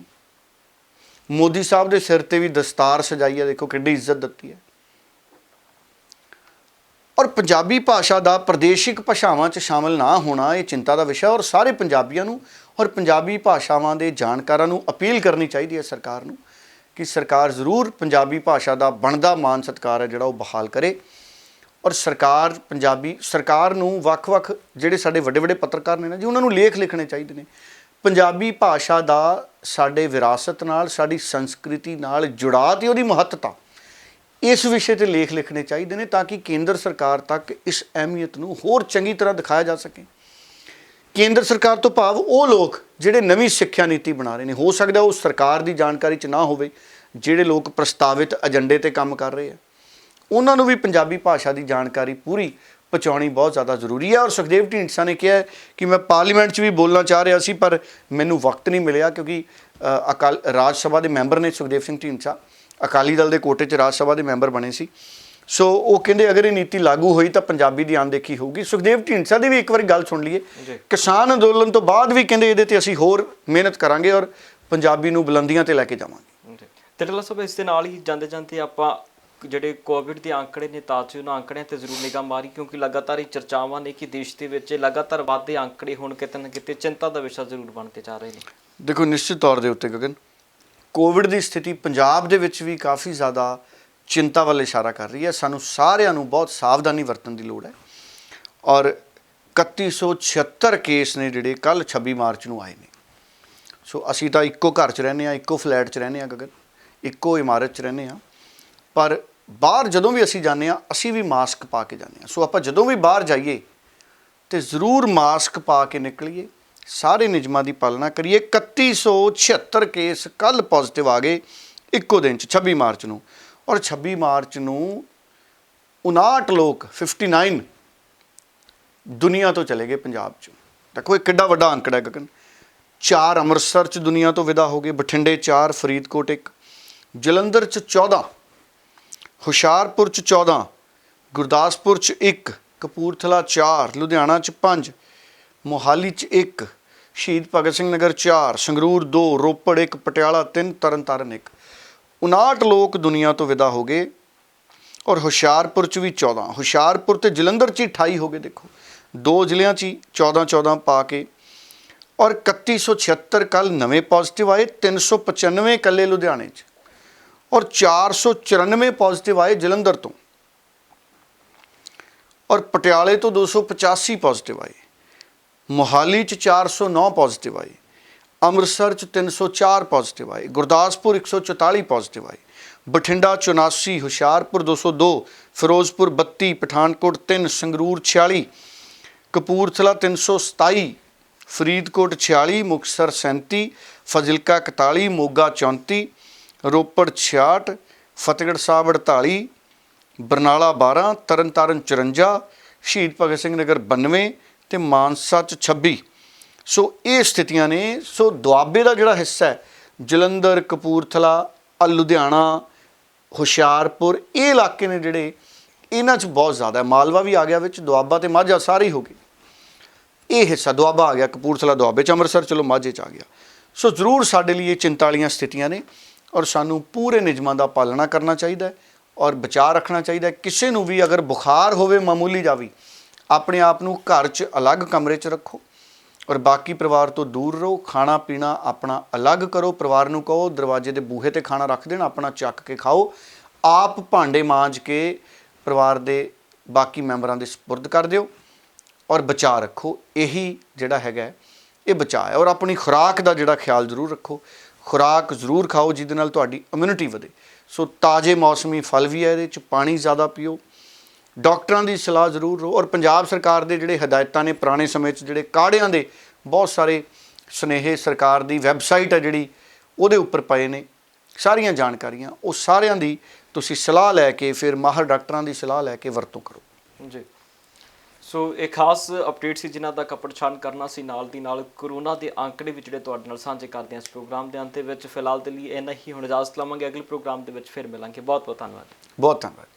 ਮੋਦੀ ਸਾਹਿਬ ਦੇ ਸਿਰ 'ਤੇ ਵੀ ਦਸਤਾਰ ਸਜਾਈ ਹੈ, ਦੇਖੋ ਕਿੰਨੀ ਇੱਜ਼ਤ ਦਿੱਤੀ ਹੈ। ਔਰ ਪੰਜਾਬੀ ਭਾਸ਼ਾ ਦਾ ਪ੍ਰਦੇਸ਼ਿਕ ਭਾਸ਼ਾਵਾਂ 'ਚ ਸ਼ਾਮਲ ਨਾ ਹੋਣਾ ਇਹ ਚਿੰਤਾ ਦਾ ਵਿਸ਼ਾ। ਔਰ ਸਾਰੇ ਪੰਜਾਬੀਆਂ ਨੂੰ ਔਰ ਪੰਜਾਬੀ ਭਾਸ਼ਾਵਾਂ ਦੇ ਜਾਣਕਾਰਾਂ ਨੂੰ ਅਪੀਲ ਕਰਨੀ ਚਾਹੀਦੀ ਹੈ ਸਰਕਾਰ ਨੂੰ ਕਿ ਸਰਕਾਰ ਜ਼ਰੂਰ ਪੰਜਾਬੀ ਭਾਸ਼ਾ ਦਾ ਬਣਦਾ ਮਾਣ ਸਤਿਕਾਰ ਹੈ ਜਿਹੜਾ ਉਹ ਬਹਾਲ ਕਰੇ। ਔਰ ਸਰਕਾਰ ਨੂੰ ਵੱਖ-ਵੱਖ ਜਿਹੜੇ ਸਾਡੇ ਵੱਡੇ ਪੱਤਰਕਾਰ ਨੇ ਨਾ ਜੀ, ਉਹਨਾਂ ਨੂੰ ਲੇਖ ਲਿਖਣੇ ਚਾਹੀਦੇ ਨੇ। ਪੰਜਾਬੀ ਭਾਸ਼ਾ ਦਾ ਸਾਡੇ ਵਿਰਾਸਤ ਨਾਲ, ਸਾਡੀ ਸੰਸਕ੍ਰਿਤੀ ਨਾਲ ਜੁੜਾਅ ਤੇ ਉਹਦੀ ਮਹੱਤਤਾ, ਇਸ ਵਿਸ਼ੇ 'ਤੇ ਲੇਖ ਲਿਖਣੇ ਚਾਹੀਦੇ ਨੇ ਤਾਂ ਕਿ ਕੇਂਦਰ ਸਰਕਾਰ ਤੱਕ ਇਸ ਅਹਿਮੀਅਤ ਨੂੰ ਹੋਰ ਚੰਗੀ ਤਰ੍ਹਾਂ ਦਿਖਾਇਆ ਜਾ ਸਕੇ। ਕੇਂਦਰ ਸਰਕਾਰ ਤੋਂ ਭਾਵ ਉਹ ਲੋਕ ਜਿਹੜੇ ਨਵੀਂ ਸਿੱਖਿਆ ਨੀਤੀ ਬਣਾ ਰਹੇ ਨੇ, ਹੋ ਸਕਦਾ ਉਹ ਸਰਕਾਰ ਦੀ ਜਾਣਕਾਰੀ 'ਚ ਨਾ ਹੋਵੇ, ਜਿਹੜੇ ਲੋਕ ਪ੍ਰਸਤਾਵਿਤ ਏਜੰਡੇ 'ਤੇ ਕੰਮ ਕਰ ਰਹੇ ਆ, ਉਹਨਾਂ ਨੂੰ ਵੀ ਪੰਜਾਬੀ ਭਾਸ਼ਾ ਦੀ ਜਾਣਕਾਰੀ ਪੂਰੀ ਪਹੁੰਚਾਉਣੀ ਬਹੁਤ ਜ਼ਿਆਦਾ ਜ਼ਰੂਰੀ ਹੈ। ਔਰ ਸੁਖਦੇਵ ਢੀਂਡਸਾ ਨੇ ਕਿਹਾ ਕਿ ਮੈਂ ਪਾਰਲੀਮੈਂਟ 'ਚ ਵੀ ਬੋਲਣਾ ਚਾਹ ਰਿਹਾ ਸੀ ਪਰ ਮੈਨੂੰ ਵਕਤ ਨਹੀਂ ਮਿਲਿਆ, ਕਿਉਂਕਿ ਰਾਜ ਸਭਾ ਦੇ ਮੈਂਬਰ ਨੇ ਸੁਖਦੇਵ ਸਿੰਘ ਢੀਂਡਸਾ, ਅਕਾਲੀ ਦਲ ਦੇ ਕੋਟੇ 'ਚ ਰਾਜ ਸਭਾ ਦੇ ਮੈਂਬਰ ਬਣੇ ਸੀ। ਸੋ ਉਹ ਕਹਿੰਦੇ ਅਗਰ ਇਹ ਨੀਤੀ ਲਾਗੂ ਹੋਈ ਤਾਂ ਪੰਜਾਬੀ ਦੀ ਅਣਦੇਖੀ ਹੋਊਗੀ। ਸੁਖਦੇਵ ਢੀਂਡਸਾ ਦੀ ਵੀ ਇੱਕ ਵਾਰੀ ਗੱਲ ਸੁਣ ਲਈਏ। ਕਿਸਾਨ ਅੰਦੋਲਨ ਤੋਂ ਬਾਅਦ ਵੀ ਕਹਿੰਦੇ ਇਹਦੇ 'ਤੇ ਅਸੀਂ ਹੋਰ ਮਿਹਨਤ ਕਰਾਂਗੇ ਔਰ ਪੰਜਾਬੀ ਨੂੰ ਬੁਲੰਦੀਆਂ 'ਤੇ ਲੈ ਕੇ ਜਾਵਾਂਗੇ। ਤੇ ਡੱਲਾ ਸਾਹਿਬ ਇਸ ਦੇ ਨਾਲ ਹੀ ਜਾਂਦੇ ਆਪਾਂ ਜਿਹੜੇ ਕੋਵਿਡ ਦੇ ਆંકੜੇ ਨੇ ਤਾਜ਼ੇ ਉਹਨਾਂ ਆંકੜਿਆਂ 'ਤੇ ਜ਼ਰੂਰ ਨਿਗਾਹ ਮਾਰੀ, ਕਿਉਂਕਿ ਲਗਾਤਾਰ ਇਹ ਚਰਚਾਵਾਂ ਨੇ ਕਿ ਦੇਸ਼ ਦੇ ਵਿੱਚ ਲਗਾਤਾਰ ਵੱਧਦੇ ਆંકੜੇ ਹੁਣ ਕਿਤੇ ਨਾ ਕਿਤੇ ਚਿੰਤਾ ਦਾ ਵਿਸ਼ਾ ਜ਼ਰੂਰ ਬਣਦੇ ਜਾ ਰਹੇ ਨੇ। ਦੇਖੋ ਨਿਸ਼ਚਿਤ ਤੌਰ ਦੇ ਉੱਤੇ ਗਗਨ, ਕੋਵਿਡ ਦੀ ਸਥਿਤੀ ਪੰਜਾਬ ਦੇ ਵਿੱਚ ਵੀ ਕਾਫੀ ਜ਼ਿਆਦਾ ਚਿੰਤਾ ਵੱਲ ਇਸ਼ਾਰਾ ਕਰ ਰਹੀ ਹੈ। ਸਾਨੂੰ ਸਾਰਿਆਂ ਨੂੰ ਬਹੁਤ ਸਾਵਧਾਨੀ ਵਰਤਣ ਦੀ ਲੋੜ ਹੈ। ਔਰ 3176 ਕੇਸ ਨੇ ਜਿਹੜੇ ਕੱਲ੍ਹ 26 ਮਾਰਚ ਨੂੰ ਆਏ ਨੇ। ਸੋ ਅਸੀਂ ਤਾਂ ਇੱਕੋ ਘਰ 'ਚ ਰਹਿੰਦੇ ਹਾਂ, ਇੱਕੋ ਫਲੈਟ 'ਚ ਰਹਿੰਦੇ ਹਾਂ ਗਗਨ, ਇੱਕੋ ਇਮਾਰਤ 'ਚ ਰਹਿੰਦੇ ਹਾਂ, ਪਰ ਬਾਹਰ ਜਦੋਂ ਵੀ ਅਸੀਂ ਜਾਂਦੇ ਹਾਂ ਅਸੀਂ ਵੀ ਮਾਸਕ ਪਾ ਕੇ ਜਾਂਦੇ ਹਾਂ। ਸੋ ਆਪਾਂ ਜਦੋਂ ਵੀ ਬਾਹਰ ਜਾਈਏ ਤੇ ਜ਼ਰੂਰ ਮਾਸਕ ਪਾ ਕੇ ਨਿਕਲੀਏ, ਸਾਰੇ ਨਿਯਮਾਂ ਦੀ ਪਾਲਣਾ ਕਰੀਏ। 3176 ਕੇਸ ਕੱਲ੍ਹ ਪੋਜ਼ਿਟਿਵ ਆ ਗਏ ਇੱਕੋ ਦਿਨ 'ਚ 26 ਮਾਰਚ ਨੂੰ, ਔਰ 26 ਮਾਰਚ ਨੂੰ 59 ਲੋਕ 59 ਦੁਨੀਆ ਤੋਂ ਚਲੇ ਗਏ ਪੰਜਾਬ 'ਚ। ਦੇਖੋ ਇਹ ਕਿੱਡਾ ਵੱਡਾ ਅੰਕੜਾ ਹੈ ਗਗਨ। 4 ਅੰਮ੍ਰਿਤਸਰ 'ਚ ਦੁਨੀਆ ਤੋਂ ਵਿਦਾ ਹੋ ਗਏ, ਬਠਿੰਡੇ 4, ਫਰੀਦਕੋਟ 1, ਜਲੰਧਰ 'ਚ 14, ਹੁਸ਼ਿਆਰਪੁਰ 'ਚ 14, ਗੁਰਦਾਸਪੁਰ 'ਚ 1, ਕਪੂਰਥਲਾ 4, ਲੁਧਿਆਣਾ 'ਚ 5, ਮੋਹਾਲੀ 'ਚ 1, ਸ਼ਹੀਦ ਭਗਤ ਸਿੰਘ ਨਗਰ 4, ਸੰਗਰੂਰ 2, ਰੋਪੜ 1, ਪਟਿਆਲਾ 3, ਤਰਨਤਾਰਨ 1। 59 ਲੋਕ ਦੁਨੀਆ ਤੋਂ ਵਿਦਾ ਹੋ ਗਏ, ਔਰ ਹੁਸ਼ਿਆਰਪੁਰ 'ਚ ਵੀ 14, ਹੁਸ਼ਿਆਰਪੁਰ ਤੇ ਜਲੰਧਰ 'ਚ ਹੀ 28 ਹੋ ਗਏ। ਦੇਖੋ 2 ਜ਼ਿਲ੍ਹਿਆਂ 'ਚ ਹੀ 14 ਪਾ ਕੇ। ਔਰ 3176 ਕੱਲ੍ਹ ਨਵੇਂ ਪੋਜ਼ਿਟਿਵ ਆਏ, 395 ਇਕੱਲੇ ਲੁਧਿਆਣੇ 'ਚ, ਔਰ 494 ਪੋਜ਼ਿਟਿਵ ਆਏ ਜਲੰਧਰ ਤੋਂ, ਔਰ ਪਟਿਆਲੇ ਤੋਂ 285 ਪੋਜ਼ਿਟਿਵ ਆਏ, ਮੋਹਾਲੀ 'ਚ 409 ਪੋਜ਼ਿਟਿਵ ਆਏ, ਅੰਮ੍ਰਿਤਸਰ 'ਚ 304 ਪੋਜ਼ਿਟਿਵ ਆਏ, ਗੁਰਦਾਸਪੁਰ 144 ਪੋਜ਼ਿਟਿਵ ਆਏ, ਬਠਿੰਡਾ 84, ਹੁਸ਼ਿਆਰਪੁਰ 202, ਫਿਰੋਜ਼ਪੁਰ 32, ਪਠਾਨਕੋਟ 3, ਸੰਗਰੂਰ 46, ਕਪੂਰਥਲਾ 327, ਫਰੀਦਕੋਟ 46, ਮੁਕਤਸਰ 37, ਫਾਜ਼ਿਲਕਾ 41, ਮੋਗਾ 34, ਰੋਪੜ 66, ਫਤਿਹਗੜ੍ਹ ਸਾਹਿਬ 48, ਬਰਨਾਲਾ 12, ਤਰਨਤਾਰਨ 54, ਸ਼ਹੀਦ ਭਗਤ ਸਿੰਘ ਨਗਰ 92 ਤੇ ਮਾਨਸਾ 'ਚ 26। ਸੋ ਇਹ ਸਥਿਤੀਆਂ ਨੇ। ਸੋ ਦੁਆਬੇ ਦਾ ਜਿਹੜਾ ਹਿੱਸਾ ਹੈ, ਜਲੰਧਰ, ਕਪੂਰਥਲਾ, ਲੁਧਿਆਣਾ, ਹੁਸ਼ਿਆਰਪੁਰ, ਇਹ ਇਲਾਕੇ ਨੇ ਜਿਹੜੇ, ਇਹਨਾਂ 'ਚ ਬਹੁਤ ਜ਼ਿਆਦਾ। ਮਾਲਵਾ ਵੀ ਆ ਗਿਆ ਵਿੱਚ, ਦੁਆਬਾ ਤੇ ਮਾਝਾ ਸਾਰੇ ਹੀ ਹੋ ਗਏ। ਇਹ ਹਿੱਸਾ ਦੁਆਬਾ ਆ ਗਿਆ, ਕਪੂਰਥਲਾ ਦੁਆਬੇ 'ਚ, ਅੰਮ੍ਰਿਤਸਰ ਚਲੋ ਮਾਝੇ 'ਚ ਆ ਗਿਆ। ਸੋ ਜ਼ਰੂਰ ਸਾਡੇ ਲਈ ਇਹ ਚਿੰਤਾ ਵਾਲੀਆਂ ਸਥਿਤੀਆਂ ਨੇ, ਔਰ ਸਾਨੂੰ ਪੂਰੇ ਨਿਯਮਾਂ ਦਾ ਪਾਲਣਾ ਕਰਨਾ ਚਾਹੀਦਾ ਹੈ, ਔਰ ਬਚਾਅ ਰੱਖਣਾ ਚਾਹੀਦਾ ਹੈ। ਕਿਸੇ ਨੂੰ ਵੀ ਅਗਰ ਬੁਖਾਰ ਹੋਵੇ ਮਾਮੂਲੀ ਜਿਹਾ ਵੀ, ਆਪਣੇ ਆਪ ਨੂੰ ਘਰ 'ਚ ਅਲੱਗ ਕਮਰੇ 'ਚ ਰੱਖੋ, ਔਰ ਬਾਕੀ ਪਰਿਵਾਰ ਤੋਂ ਦੂਰ ਰਹੋ। ਖਾਣਾ ਪੀਣਾ ਆਪਣਾ ਅਲੱਗ ਕਰੋ, ਪਰਿਵਾਰ ਨੂੰ ਕਹੋ ਦਰਵਾਜ਼ੇ ਦੇ ਬੂਹੇ ਤੇ ਖਾਣਾ ਰੱਖ ਦੇਣ, ਆਪਣਾ ਚੱਕ ਕੇ ਖਾਓ। ਆਪ ਭਾਂਡੇ ਮਾਂਜ ਕੇ ਪਰਿਵਾਰ ਦੇ ਬਾਕੀ ਮੈਂਬਰਾਂ ਦੇ ਸਪੁਰਦ ਕਰ ਦਿਓ, ਔਰ ਬਚਾਅ ਰੱਖੋ। ਇਹੀ ਜਿਹੜਾ ਹੈਗਾ ਇਹ ਬਚਾਅ ਹੈ। ਔਰ ਆਪਣੀ ਖੁਰਾਕ ਦਾ ਜਿਹੜਾ ਖਿਆਲ ਜ਼ਰੂਰ ਰੱਖੋ, ਖੁਰਾਕ ਜ਼ਰੂਰ ਖਾਓ ਜਿਹਦੇ ਨਾਲ ਤੁਹਾਡੀ ਇਮਿਊਨਿਟੀ ਵਧੇ। ਸੋ ਤਾਜ਼ੇ ਮੌਸਮੀ ਫਲ ਵੀ ਹੈ ਇਹਦੇ 'ਚ, ਪਾਣੀ ਜ਼ਿਆਦਾ ਪੀਓ, ਡਾਕਟਰਾਂ ਦੀ ਸਲਾਹ ਜ਼ਰੂਰ ਲਓ। ਔਰ ਪੰਜਾਬ ਸਰਕਾਰ ਦੇ ਜਿਹੜੇ ਹਦਾਇਤਾਂ ਨੇ ਪੁਰਾਣੇ ਸਮੇਂ 'ਚ, ਜਿਹੜੇ ਕਾੜਿਆਂ ਦੇ ਬਹੁਤ ਸਾਰੇ ਸੁਨੇਹੇ ਸਰਕਾਰ ਦੀ ਵੈਬਸਾਈਟ ਹੈ ਜਿਹੜੀ, ਉਹਦੇ ਉੱਪਰ ਪਏ ਨੇ ਸਾਰੀਆਂ ਜਾਣਕਾਰੀਆਂ। ਉਹ ਸਾਰਿਆਂ ਦੀ ਤੁਸੀਂ ਸਲਾਹ ਲੈ ਕੇ, ਫਿਰ ਮਾਹਰ ਡਾਕਟਰਾਂ ਦੀ ਸਲਾਹ ਲੈ ਕੇ ਵਰਤੋਂ ਕਰੋ ਜੀ। ਸੋ ਇਹ ਖਾਸ ਅਪਡੇਟ ਸੀ ਜਿਨ੍ਹਾਂ ਦਾ ਕੱਪੜ ਛਾਣ ਕਰਨਾ ਸੀ। ਨਾਲ ਦੀ ਨਾਲ ਕਰੋਨਾ ਦੇ ਅੰਕੜੇ ਵੀ ਜਿਹੜੇ ਤੁਹਾਡੇ ਨਾਲ ਸਾਂਝੇ ਕਰਦੇ ਹਾਂ ਇਸ ਪ੍ਰੋਗਰਾਮ ਦੇ ਅੰਤ ਵਿੱਚ। ਫਿਲਹਾਲ ਦੇ ਲਈ ਇੰਨਾ ਹੀ, ਹੁਣ ਇਜਾਜ਼ਤ ਲਵਾਂਗੇ, ਅਗਲੇ ਪ੍ਰੋਗਰਾਮ ਦੇ ਵਿੱਚ ਫਿਰ ਮਿਲਾਂਗੇ। ਬਹੁਤ ਬਹੁਤ ਧੰਨਵਾਦ। ਬਹੁਤ ਧੰਨਵਾਦ।